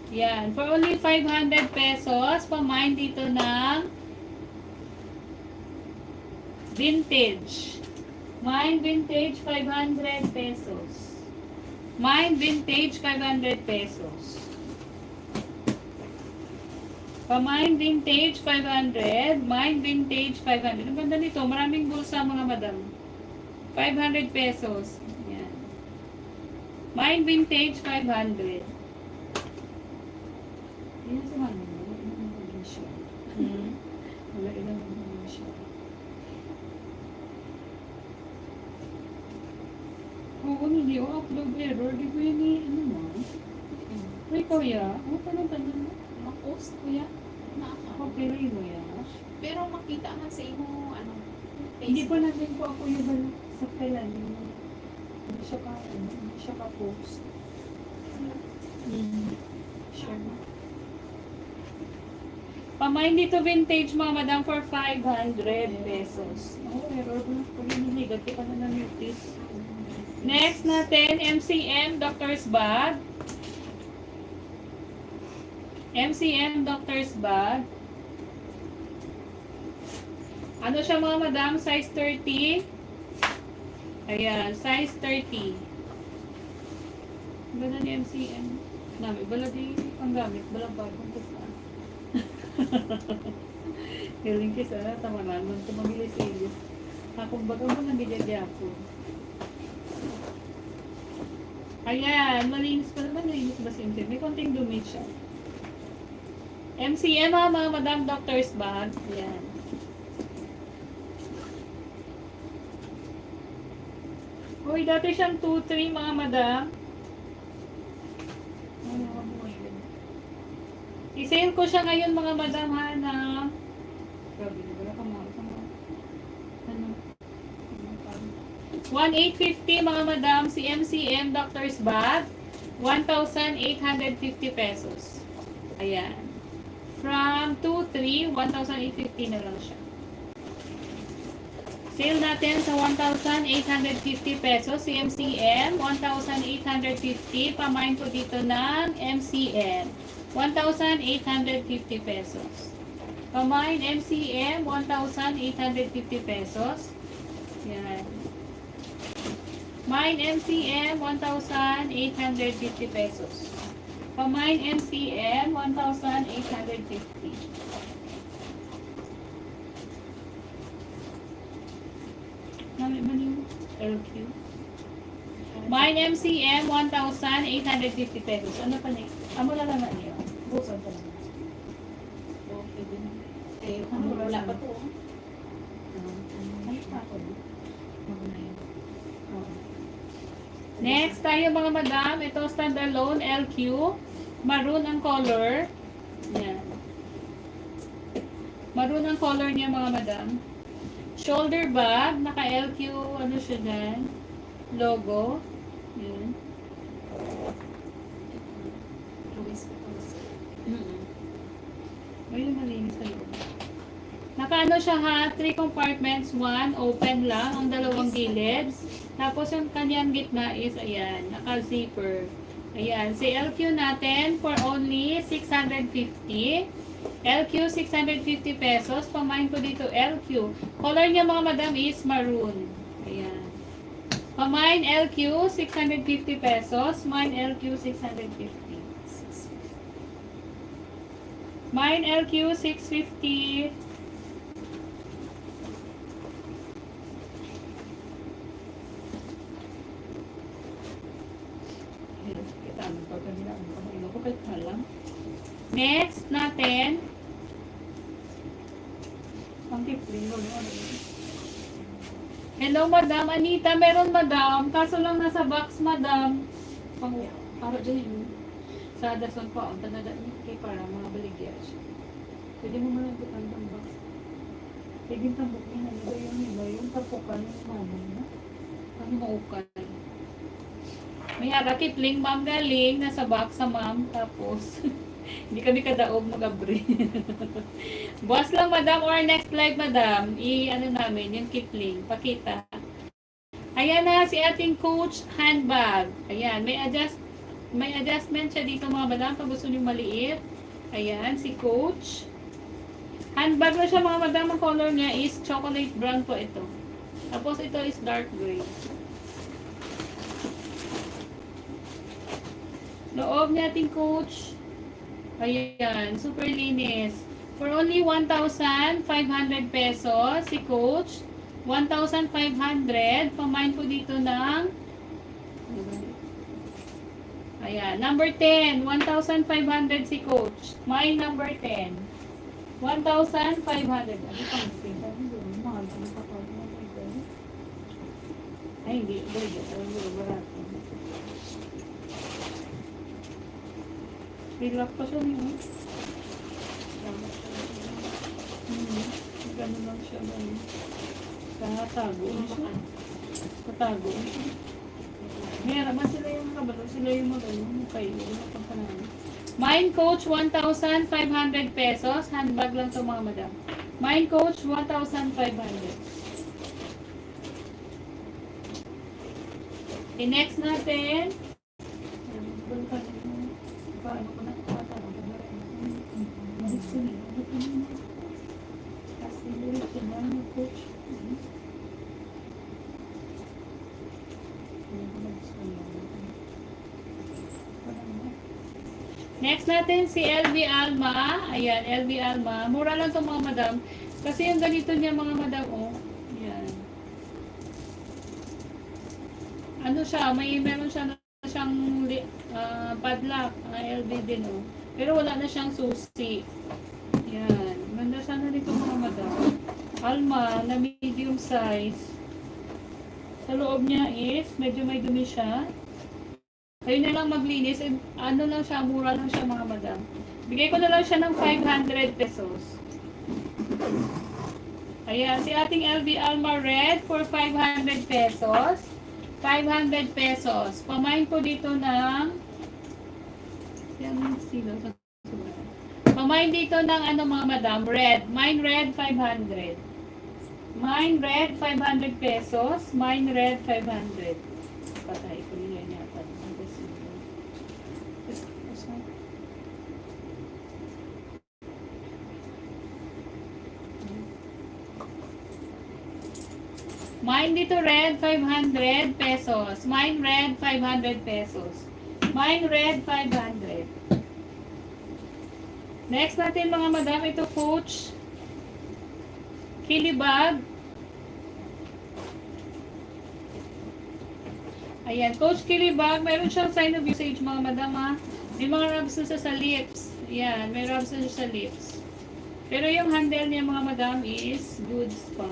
Yan, for only 500 pesos, pamain dito ng vintage. Mine vintage, 500 pesos. Mine vintage, 500 pesos. Pamain vintage, 500. Mine vintage, 500. Ang ganda nito. Maraming bulsa mga madam. 500 pesos. Yan. Mine vintage, 500. Yan sa mga mga siya. Wala ilang mga siya. Oo, hindi ko upload error. Di ko yun ano mo. Ay, kuya. Ano pa lang tanda mo? Post kuya. Okay, rin mo yan. Pero makita man sa imo ano. Hindi pa natin po ako yung sa kailan. Hindi siya ka, hindi siya ka-post. Sure. Pamain dito vintage mga madam for 500 pesos. Oh, error ko na. Pag niligat ko pa na na-notice. Next natin, MCM Doctor's Bag. MCM Doctor's Bag. Ano siya mga madam? Size 30. Ayan, size 30. Ganda ni MCM. Dami, bala di ang gamit. Bala bagong kisa. Hiling kisa, tama naman. Tumagilis-ilis. Akong baga mo nabidya ako. Ayan, malinis pa naman. Malinis ba si MCM? May konting dumi siya. MCM ha, mga madam doctor's bag. Ayan. Uy, dati siyang 2-3 mga madam. I-sale ko siya ngayon mga madam ha na grabe, wala ka mga ano 1,850 mga madam si MCM Doctor's Bag 1,850 pesos. Ayan. From 2-3, 1,850 na lang siya. Sale natin sa 1,850 pesos. Si MCM, 1,850. Pamain po dito ng MCM. 1,850 pesos. Pamain MCM, 1,850 pesos. Yan. Mine MCM, 1,850 pesos. Pamain MCM, 1,850. Nami ba yung LQ? Mine MCM, 1,850 pesos. Ano pa niya? Amo lang naman niyo. Busan pa naman. Okay din. Eh, wala pa to. Ay, pa ako. Next tayo mga madam. Ito standalone LQ. Maroon ang color. Yan. Maroon ang color niya mga madam. Shoulder bag. Naka LQ. Ano siya dyan? Logo. Yan. May malinis sa loob. Nakaano siya ha, 3 compartments, 1 open lang, ang dalawang gilid. Tapos yung kanyang gitna is, ayan, naka-zipper. Ayan, si LQ natin for only 650. LQ, 650 pesos. Pamain ko dito, LQ. Color niya mga madam is maroon. Ayan. Pamain LQ, 650 pesos. Mine LQ, 650. Mine LQ, 650. Next natin, hello Madam Anita, meron Madam, kaso lang nasa box Madam. Para dyan yun. Sa dason pa, ang tanada niya kay para mga baligya siya. Pwede mo malagutan ng box. Pwede yung tambok niya, yung tapukan yung mama niya. Ano maukan? May Kipling, ma'am galing, nasa box sa ma'am, tapos hindi kami kadaog mag-abre. Boss lang madam, or next live madam, i-ano namin, yung Kipling, pakita. Ayan na, si ating Coach handbag. Ayan, may adjustment siya dito mga madam, pag gusto niyo maliit. Ayan, si Coach. Handbag na siya mga madam, ang color niya is chocolate brown po ito. Tapos ito is dark gray. Loob niya ating Coach. Ayan, super linis. For only 1,500 pesos, si Coach. 1,500. Pamain po dito ng ayan, number 10. 1,500 si Coach. My number 10. 1,500. Ay, hindi. Barato. Relax pa siya niyo. Gano'n lang siya. Katago siya. Katago siya. Meron ba sila yung kabalo? Sila yung magano. Kayo. Mine Coach, 1,500 pesos. Handbag lang ito mga madam. Mine Coach, 1,500. I-next natin. Paano ko na next natin si LV Alma. Ayan, LV Alma. Mura lang itong mga madam. Kasi yung ganito niya mga madam, oh. Ayan. Ano siya, meron siya na siyang padlock, LV din, oh. Pero wala na siyang susi. Yan. Ganda sana dito mga madam. Alma na medium size. Sa loob niya is, medyo may dumi siya. Kayo na lang maglinis. Ano lang siya, mura lang siya mga madam. Bigay ko na lang siya ng 500 pesos. Ayan, si ating LV Alma Red for 500 pesos. 500 pesos. Pamain po dito ng pamain dito ng ano mga madam, red. Mine red 500. Mine red 500 pesos. Mine red 500. Patay ko nila yata. Mine dito red 500 pesos. Mine red 500 pesos. Mine red 500. Next natin mga madam, ito Coach Kilibag. Ayan, Coach Kilibag, meron siyang sign of usage mga madam ha. May mga rubs na sa lips. Ayan, may rubs na sa lips. Pero yung handle niya mga madam is goods pa.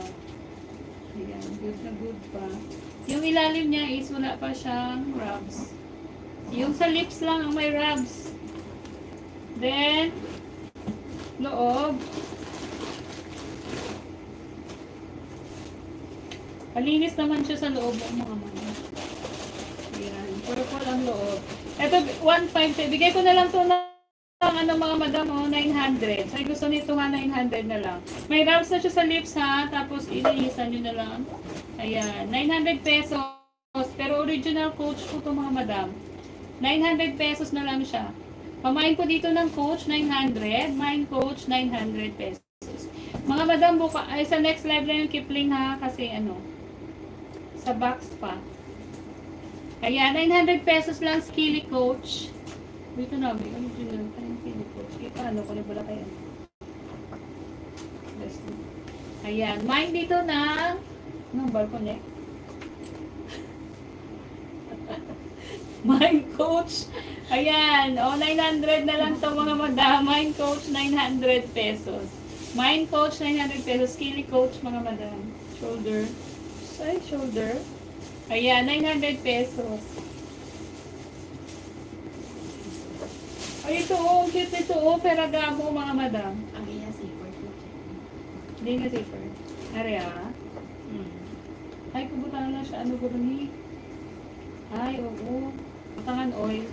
Ayan, good na good pa. Yung ilalim niya is wala pa siyang rubs. Yung sa lips lang ang may rubs. Then, loob. Malinis naman siya sa loob ng mga mga. Ayan, purple ang loob. Ito, 1.5. Bigay ko na lang to ng pang ano mga madam, 900. So, gusto nito nga 900 na lang. May wraps na siya sa lips ha, tapos iniisan nyo na lang. Ayan, 900 pesos. Pero original Coach po ito mga madam. 900 pesos na lang siya. Pamain ko dito ng Coach, 900. Mine Coach, 900 pesos. Mga madam, ay sa next live lang yung Kipling ha, kasi sa box pa. Kaya 900 pesos lang Skilly Coach. Dito na, may original pa yung Skilly Coach. Paano ko na pala kayo? Ayan, mine dito na balkon eh. Mine Coach. Ayan, 900 na lang to mga madam. Mine Coach, 900 pesos. Mine Coach, 900 pesos. Skilly Coach mga madam. Shoulder. Side shoulder. Ayan, 900 pesos. Ay, ito cute ito Ferragamo mga madam. Ang iya zipper ko. Hindi nga zipper. Area. Ay, pubutan na siya. Ano ko ni? Ay, oo. Butangan oil.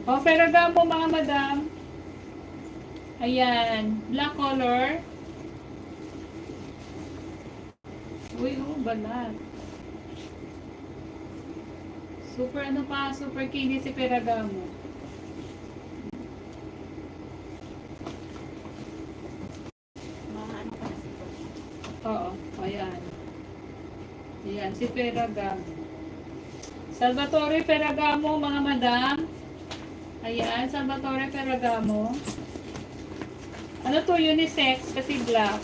Ferragamo mga madam. Ayan. Black color. Uy, balat. Super super kinis si Ferragamo. Oo, ayan. Ayan, si Ferragamo. Salvatore Ferragamo, mga madam. Ayan, Salvatore Ferragamo. Ano to, unisex, kasi black.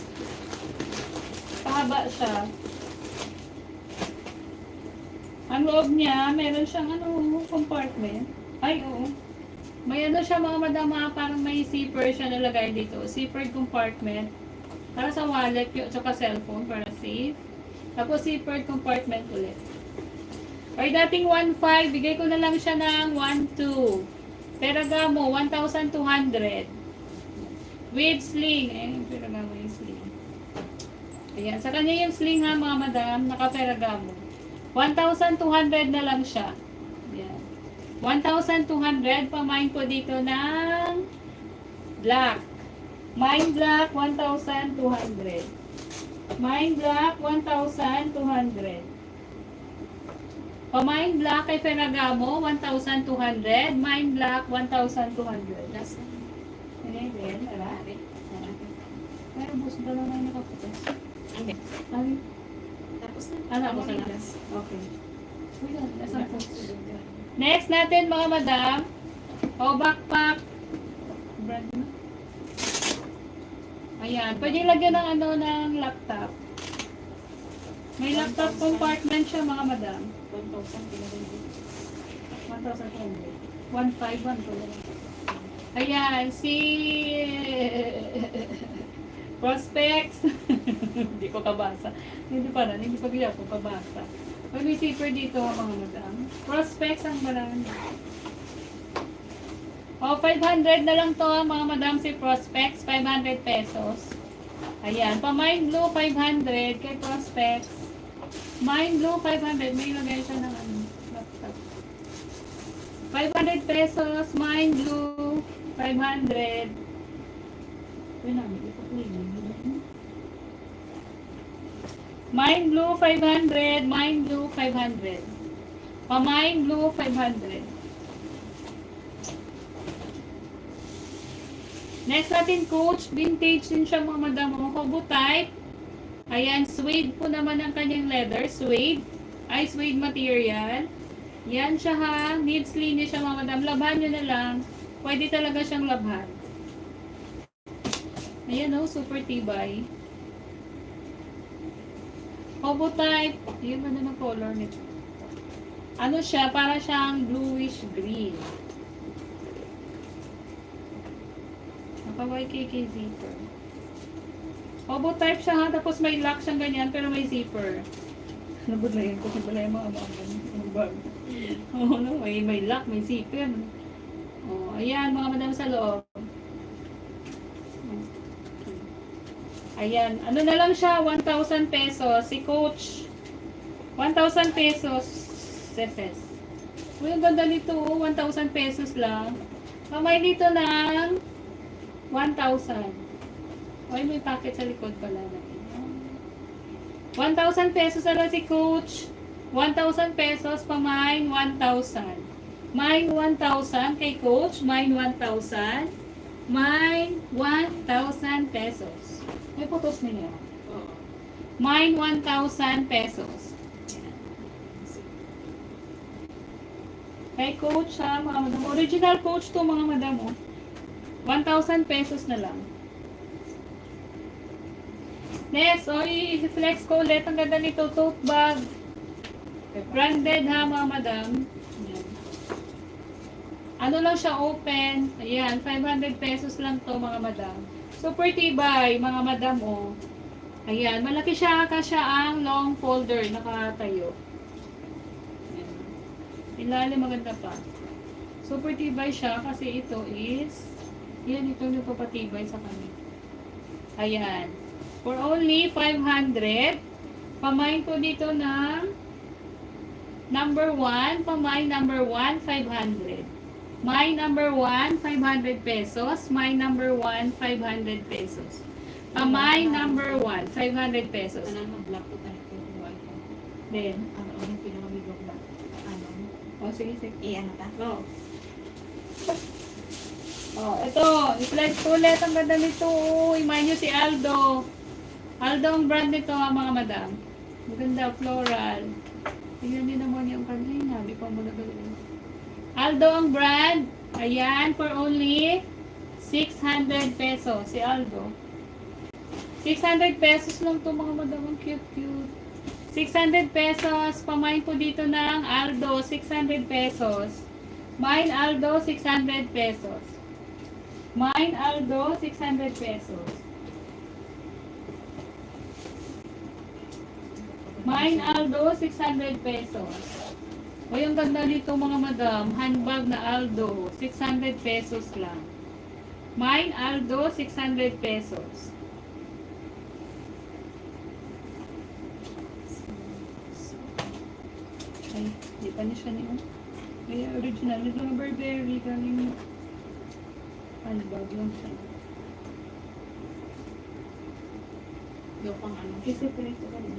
Pahaba siya. Ang loob niya, meron siyang compartment. Ay, oo. May siya mga madam, parang may zipper siya nalagay dito. Zipper compartment. Para sa wallet, tsaka cellphone, para safe. Tapos zippered compartment ulit. Ay, dating 1.5, bigay ko na lang siya ng 1.2. Ferragamo, 1,200. With sling. Yung Ferragamo yung sling. Ayan, sa kanya yung sling ha, mga madam, naka-Ferragamo. 1,200 na lang siya. Ayan. 1,200, pamain ko dito ng black. Mine black, 1,200. Mine black, 1,200. Pamain black kay Ferragamo, 1,200. Mine black, 1,200. Last na. Ano yun? Marami. Pero bus ba lang na nakaputas? Hindi. Ano? Tapos na. Tapos na. Last. Okay. Next natin mga madam. Backpack. Brand mo. Ayan. Pwede lagyan ng ng laptop. May laptop compartment siya mga madam. 1,000 pinagay. 1,200. 1,500 ko lang. Ayan. Si Prospects. Hindi ko kabasa. Hindi pa ko kabasa. Pag may zipper dito mga madam. Prospects ang marami. 500 na lang to mga madam si Prospects. 500 pesos. Ayan. Pa-Mind Blue, 500 kay Prospects. Mind Blue, 500. May lagay siya ng laptop. 500 pesos. Mind Blue, 500. Mind Blue, 500. Mind Blue, 500. Pa-Mind Blue, 500. Next natin, Coach. Vintage din siya mga madam. Hobo type. Ayan, suede po naman ang kanyang leather. Suede. Ay, suede material. Yan siya ha. Needs linis siya mga madam. Labhan nyo na lang. Pwede talaga siyang labhan. Ayan o, super tibay. Hobo type. Yun na ng color nito. Ano siya? Para siyang bluish green. Naka-YKK zipper. Hobo type siya ha, tapos may lock siyang ganyan, pero may zipper. Nabudlayan ko, nabudlayan mo ang bag. Oo, no, may lock, may zipper. Ayan, mga madam sa loob. Ayan, ano na lang siya, 1,000 pesos. Si Coach, 1,000 pesos. Seses. Uy, ang ganda nito, 1,000 pesos lang. Pamay dito ng 1,000. Ay, may packet sa likod pala na. 1,000 pesos na lang si Coach. 1,000 pesos, pamain 1,000. Mine 1,000 kay Coach. Mine 1,000. Mine 1,000 pesos. May putos niya. Oo. Mine 1,000 pesos. Yan. Kay Coach ha, mga madam. Original Coach to mga madam. Oh. 1,000 pesos na lang. Next, i-flex ko ulit. Ang ganda nito, tote bag. Branded ha, mga madam. Ayan. Ano lang siya, open. Ayan, 500 pesos lang to mga madam. Super tibay, mga madam, oh. Ayan, malaki siya, kasya ang long folder, nakatayo. Ayan. Ilalim, maganda pa. Super tibay siya kasi ito is, yan, ito yung papatibay sa kanya. Ayan. For only 500, pamain po dito ng number 1, pamain number 1, 500. My number 1, 500 pesos. My number 1, 500 pesos. Pamay number 1, 500 pesos. Ano na black ko tayo ko buhay ko. Then, Ano yung pinamamigok ba? Ano? oh, sige, sige. Ano ta? Oh. Oh, ito. I-flex ko ulit. Ang ganda nito. Imahin nyo si Aldo. Aldo ang brand nito, mga madam. Maganda, floral. Tingnan nyo naman yung kanya. Hindi pa mo nagawin. Aldo ang brand. Ayan, for only 600 pesos. Si Aldo. 600 pesos lang to mga madam. Ang cute. 600 pesos. Pamain po dito ng Aldo. 600 pesos. Mine Aldo, 600 pesos. Mine Aldo, 600 pesos. Mine Aldo, 600 pesos. O yung ganda dito mga madam, handbag na Aldo, 600 pesos lang. Mine Aldo, 600 pesos. Ay, di pa niya siya niyo. Ay, original. Ito nga Burberry, galing handbag lang siya. Yung pang ano. Kasi ito ka na.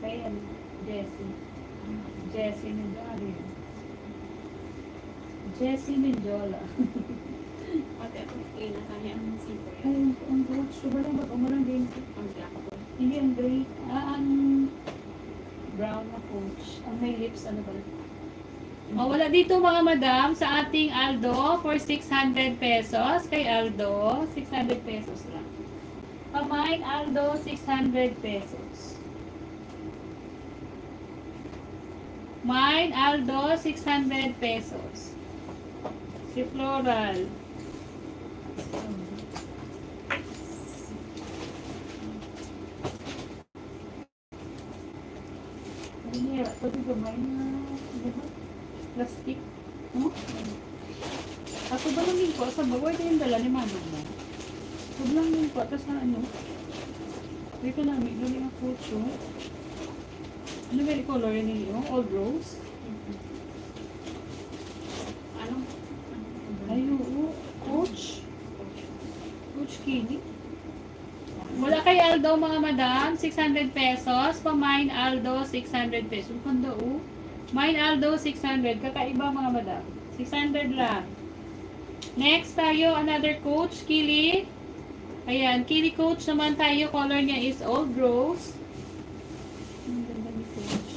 Kaya ano, Jessie. Jessie Mendola. Jessie Mendola. Pati ako kinakaya ang zipper. Ay, ang coach. Diba lang ba? Umarang din. Ang black ko. Hindi ang gray. Ang brown na coach. Ang may lips, ano ba? O, wala dito mga madam sa ating Aldo for 600 pesos. Kay Aldo, 600 pesos lang. Pamain Aldo, 600 pesos. Mine Aldo, 600 pesos. Si Floral. Ay, pwede gamay na. Plastic. No? Ako ba namin po? Sa bawal din yung dala ni mama mo. Huwag lang yun po. Tapos ano? Dito namin. Dali ang coach. Ano ba yung color ninyo? All rose? Anong? Ay, oo. Coach. Coach Kini. Wala kay Aldo mga madam. 600 pesos. Pamine Aldo, 600 pesos. Kanda o. Mine Aldo, 600. Kakaiba mga madam. 600 lang. Next tayo, another coach. Kili. Ayan. Kili coach naman tayo. Color niya is Old Rose. Ang ganda ni coach.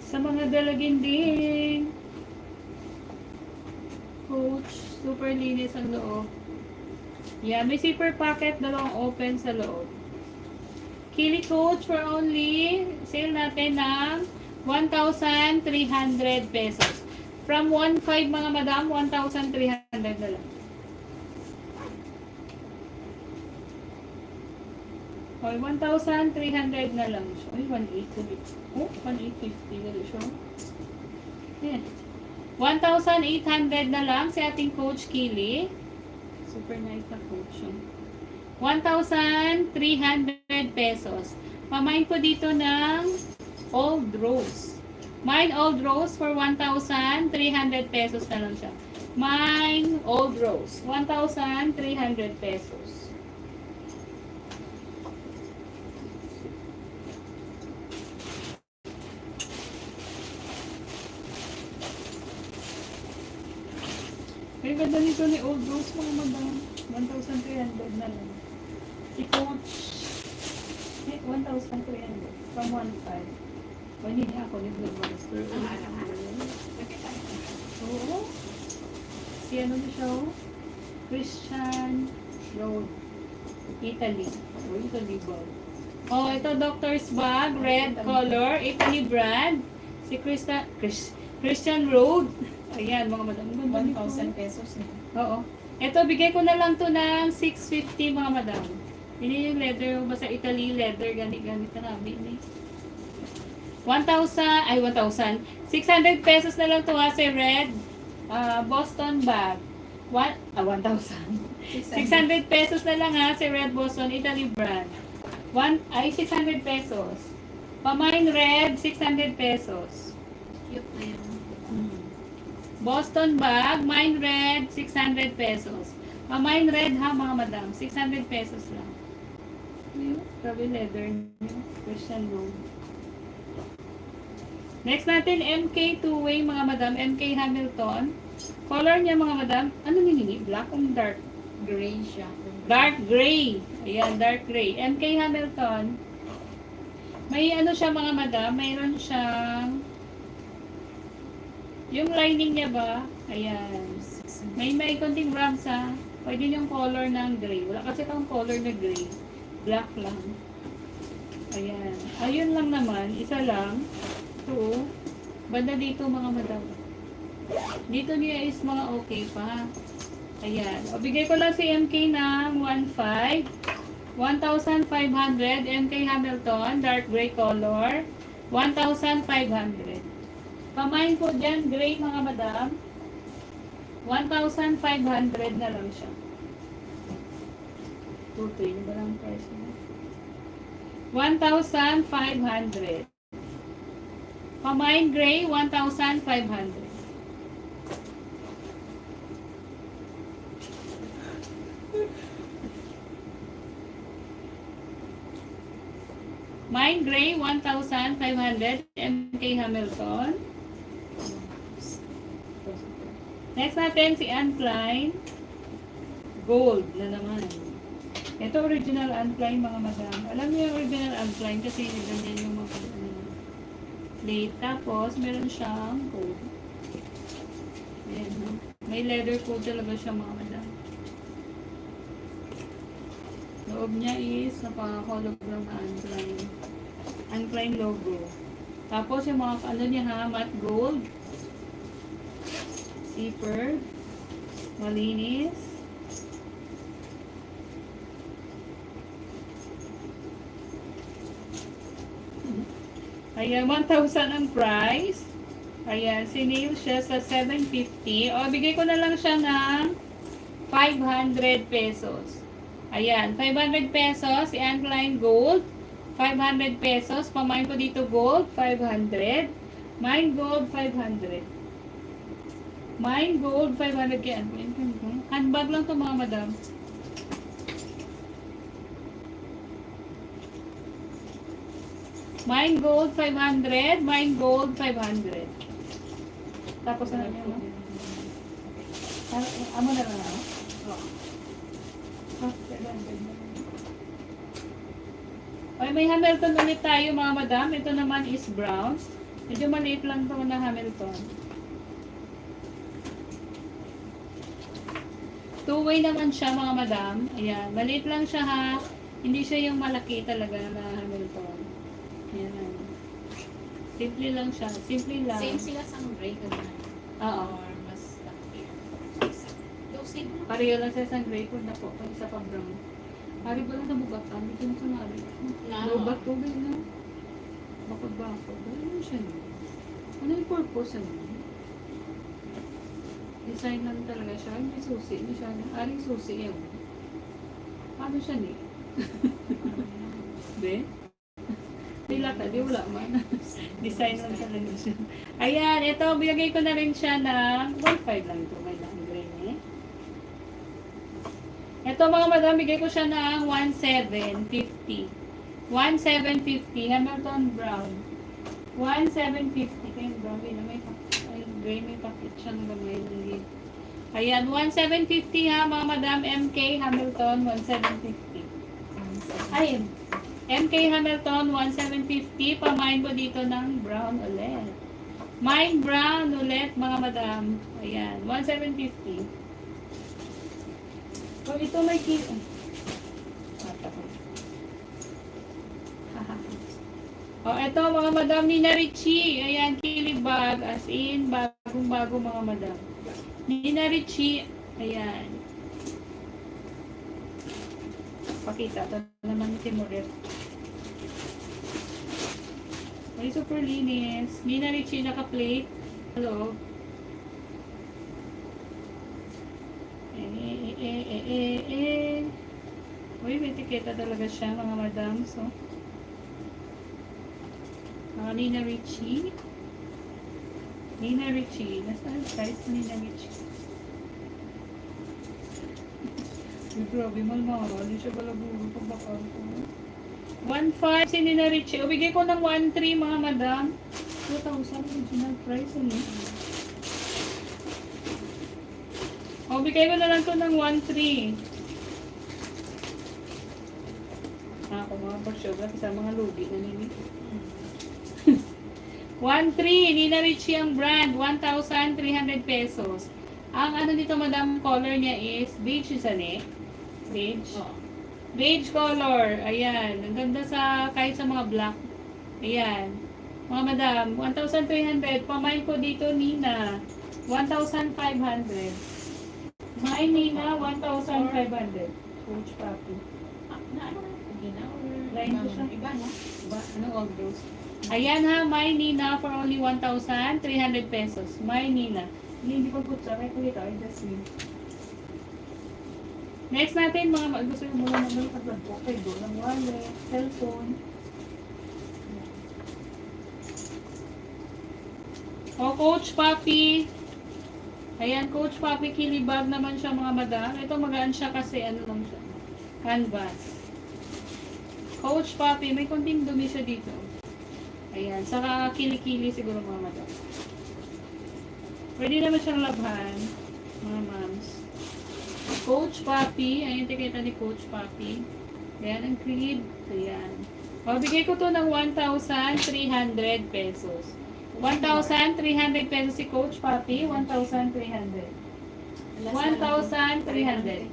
Sa mga dalaginding. Coach. Super linis ang loob. Yeah, may zipper pocket. Dalawang open sa loob. Kili coach for only sale natin ng 1,300 pesos. From 1,500 mga madam, 1,300 na lang. Okay, 1,300 na lang siya. Ay, 1,850. Oh, 1,850 na rin siya. Yan. 1,800 na lang si ating Coach Kili. Super nice na coach. 1,300 pesos. Pamain po dito ng Old Rose. Mine Old Rose for 1,300 pesos na lang siya. Mine Old Rose. 1,300 pesos. May ganda nito ni Old Rose mga madam. 1,300 na lang. Si Coach. 1,300. From 1,500. Hindi niya ako ni Blue Monster. Oo. Si ano niya siya? Christian Road. Italy. O, Italy ba? Oh, ito doctor's bag. Red color. Italy brand. Si Christian Road. Ayan, mga madam. 1,000 pesos na. Oo. Ito, bigay ko na lang to ng 650 mga madam. Ini yung leather, basta Italy leather, ganit-ganit na namin eh. 1,600 pesos na lang to ha, si red Boston bag. 1,000. 600 pesos na lang ha, si red Boston, Italy brand. 600 pesos. Pamine red, 600 pesos. Cute na yun. Boston bag, mine red, 600 pesos. Mine red ha mga madam, 600 pesos lang. Grabe leather niyo, Christian Road. Next natin, MK two-way mga madam, MK Hamilton. Color niya mga madam, ano nini? Black or dark? Gray siya. Dark gray. Ayan, dark gray. MK Hamilton. May ano siya mga madam, mayroon siyang yung lining niya ba? Ayan. May konting rubs ha. Pwede yung color ng gray. Wala kasi kang color na gray. Black lang. Ayan. Ayun lang naman. Isa lang. Two. Banda dito mga madam. Dito niya is mga okay pa. Ayan. O, bigay ko lang si MK ng 1,500. 1,500. MK Hamilton. Dark gray color. 1,500. Pamain po dyan, gray mga madam. 1,500 na lang siya. 2,300 na ba lang price niya? 1,500. Pamain gray, 1,500. Mine gray, 1,500. MK Hamilton. Next natin si Anne Klein. Gold na naman. Ito original Anne Klein mga madam. Alam niyo yung original Anne Klein kasi ganyan yung mga plate. Tapos meron siyang gold. Ayan, no? May leather coat talaga siya mga madam. Loob niya is napaka-hologram na Anne Klein. Anne Klein logo. Tapos yung mga ano niya ha, matte gold. Zipper. Malinis. Ayan, 1,000 ang price. Ayan, sinale siya sa 750. O, bigay ko na lang siya ng 500 pesos. Ayan, 500 pesos. Si Anne Klein Gold. 500 pesos. Pamain ko dito gold, 500. Mine gold, 500. Mine gold, 500 kaya. Handbag lang to mga madam. Mine gold, 500. Mine gold, 500. Tapos na lang yun. Amo na lang ako? Okay, may Hamilton ulit tayo mga madam. Ito naman is brown. Medyo maliit lang to na Hamilton. Two-way naman siya mga madam. Ayan, maliit lang siya ha. Hindi siya yung malaki talaga na Hamilton. Ayan. Simple lang siya. Simple lang. Same sila sa gray ganun. Oo. Or mas laki. Though same lang. Pareho lang siya sa gray po na po. Pag isa pa brown. Pari ba lang sa bugatan? Dito na sa nari. Lobat to ba yun? Bakod-bakod. Ano siya yun? Ano yung purpose ano? Design lang talaga siya. May susi. Hindi siya. Aring susi yun. Paano siya ni? Be? Nilata, di wala man. Design lang talaga siya. Ayan, ito, binigay ko na rin siya ng 1.5 lang ito. May lang green eh. Ito mga madam, bigay ko siya ng 1.750. 1.750. Hamilton Brown. 1.750. Kaya brown, may gray, may pakit siya ng gamay. Ayan, 1.750 ha mga madam. MK Hamilton, 1.750. Ayun. MK Hamilton, 1.750. Pamain ko dito ng brown ulit. Mine brown ulit, mga madam. Ayan, 1.750. So, ito may kilo. O, ito mga madam, Nina Richie. Ayan, kilibag. As in, bagong-bago mga madam. Nina Richie. Ayan. Pakita. Ito naman yung Timoret. Ay, super linis. Nina Richie naka-plate. Hello. Uy, may tiketa talaga siya, mga madam. So, mga Nina Richie. Nina Richie. Nasaan size ni Nina Richie? Uy, grabe, malmara. Hindi siya balaburo pag bakal ko. 1.5 si Nina Richie. O, bigay ko ng 1.3 mga madam. 2,000 original price. Ano? O, bigay ko na lang to ng 1.3. Ako mga pa-sugar sa mga lugi na nini. 1.3 Nina Richie ang brand. 1,300 pesos. Ang ano dito madam, color niya is beige, isa eh. Beige. Oo. Beige color. Ayan. Ang ganda sa, kahit sa mga black. Ayan. Mga madam, 1,300. Pamain ko dito, Nina. 1,500. Mine, Nina, 1,500. Coach Papi. Na ano? Gina or Line ko siya. iba na? Ba, ano all those? Ayan ha, mine, Nina, for only 1,300 pesos. Mine, Nina. Hindi ko putsa. Kaya ko dito, I just mean. Next natin, mga gusto yung muna naman paglag-po. Okay, go ng wallet, cellphone. O, Coach Papi. Ayan, Coach Papi, kilibag naman siya mga madam. Ito magaan siya kasi ano lang siya. Canvas. Coach Papi, may konting dumi siya dito. Ayan, saka kilikili siguro mga madam. Pwede naman siyang labhan, mga moms. Coach Papi, ayan tikita ni Coach Papi. Ayan ang creed. Ayan. O, bigay ko to ng 1,300 pesos. 1,300 pesos si Coach Papi. 1,300. 1,300.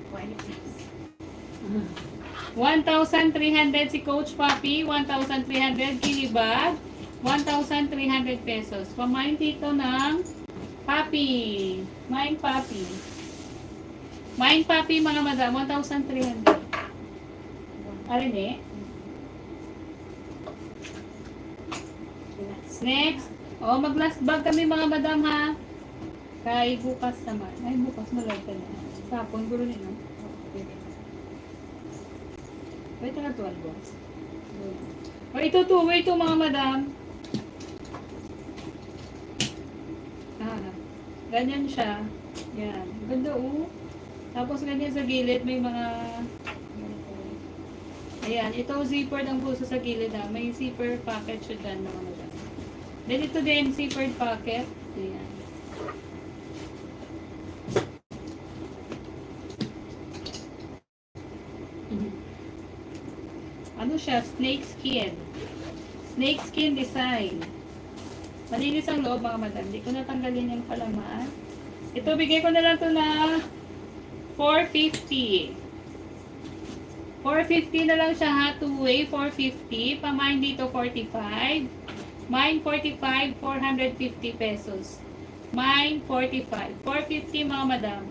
1,300 si Coach Papi. 1,300 kilibag. 1,300 pesos. Pamain dito ng Papi. Mine Papi. Mine Papi mga madam. 1,300. Alin eh? Next. O, mag-last bag kami mga madam ha. Kay bukas naman. Ay, bukas malay ka na. Sapon, gulo nila. Wait na 12 box. O, ito two-way ito mga madam. Ganyan siya. Yan. Ganda Tapos ganyan sa gilid may mga ayan. Ito zippered ang puso sa gilid ha. May zipper pocket siya dyan mga madam. Then ito din, zippered pocket. Ayan. Ano siya? Snake skin. Snake skin design. Malinis ang loob mga madam. Hindi ko natanggalin yung palaman. Ito, bigay ko na lang ito na 450. 450 na lang siya ha. Two-way, 450. Pamain dito, 45. Mine 45, 450 pesos. Mine 45. 450 mga madam.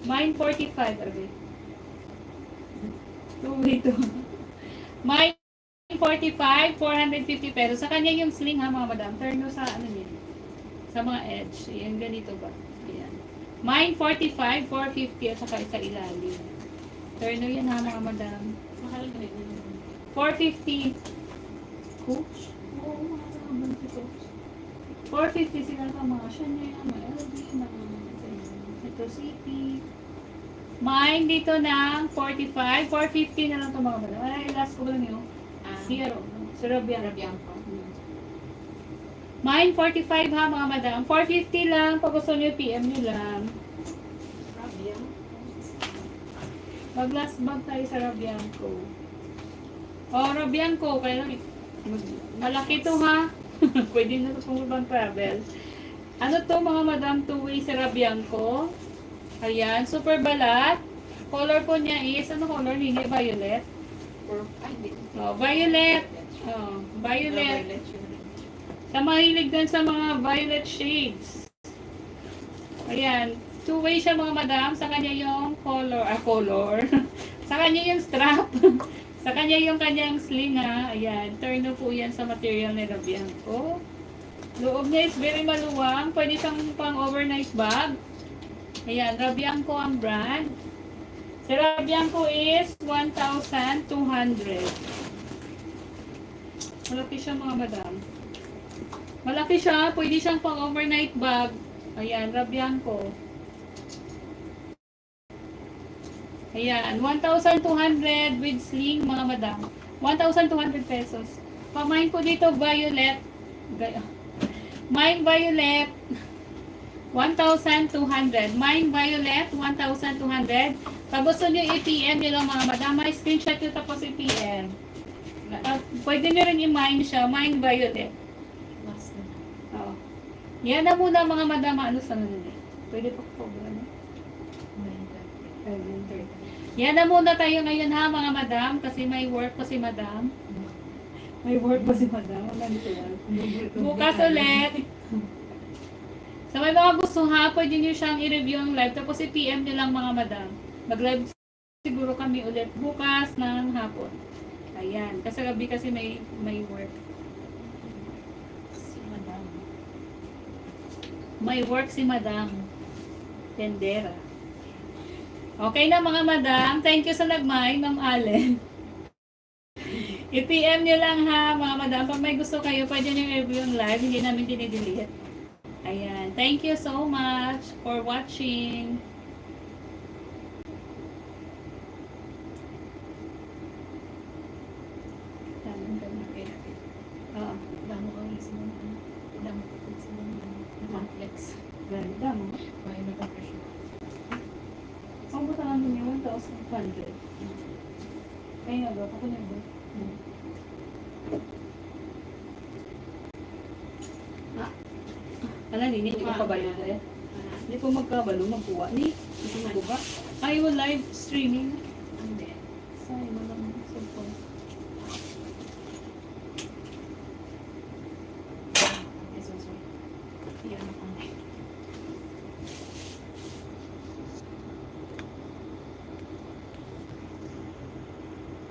Mine 45, okay. Ito. Mine 45, 450 pesos. Sa kanya yung sling ha mga madam. Turn nyo sa ano niya. Sa mga edge. Ayan, ganito ba? Ayan. Mine 45, 450 at saka isa ilalim. Turn nyo yan ha mga madam. Mahal ba yun? 450. Coach? Oo, mahal si Coach. 450 sila ka mga Chanel, mga LV, mga Metro City. Mine dito ng 45, 450 na lang ito mga madam. Ay, last ko ba lang yun? Zero. Zero Bianco. Mine 45 ha mga madam. 450 lang. Pag gusto nyo, PM nyo lang. Bianco. Mag-last bag tayo sa Rabianco. Oh, Rabianco. Kaya lang, malaki to ha. Pwede na ito kung ibang travel. Ano to mga madam? Two-way sa Rabianco. Ayan, super balat. Color po niya is, ano color? Hindi violet. Oh, violet. Oh, violet. Sa mahilig din sa mga violet shades. Ayan, two-way siya mga madam. Sa kanya yung color. Sa kanya yung strap. Sa kanya yung kanyang sling ha. Ayan, turn po yan sa material ni Rabianco. Loob niya is very maluwang. Pwede siyang pang overnight bag. Ayan, Rabianco ang brand. Si Rabianco is 1,200. Malaki siya mga madam. Malaki siya. Pwede siyang pang overnight bag. Ayan, Rabianco. Ayan, 1,200 with sling mga madam. 1,200 pesos. Pamain ko dito violet. Mine violet. 1,200. Mine violet, 1,200. Pag gusto nyo i-PM nyo lang mga madam, may screenshot nyo tapos i-PM. Pwede nyo rin i-mine siya. Mine violet. Oh. Yan na muna mga madam. Ano sa nunod eh? Pwede pa po ba? Ano? Yan na muna tayo ngayon ha mga madam. Kasi may work pa si madam. May work pa si madam. Bukas ulit. Sa may mga gusto ha, pwede nyo siyang i-review ang live. Tapos i-PM nyo lang mga madam. Mag-live siguro kami ulit bukas ng hapon. Ayan. Kasi gabi kasi may work. Si Madam. May work si madam. Tendera. Okay na mga madam. Thank you sa nagmay, Ma'am Allen. I-PM nyo lang ha mga madam. Pag may gusto kayo, pwede nyo i-review ang live. Hindi namin dinidelete. Ayan. Thank you so much for watching. Damo ang isip mo. Damo ko sa mga complex. Ganda mo. May nagka-pressure. Ang butangan mo niya, 1,100. Kaya nga ba? Ako niya ba? Ala, hindi ko kabalo eh. Hindi po magkabalo, magkuha. Hindi ko magkuha. Ayaw live streaming.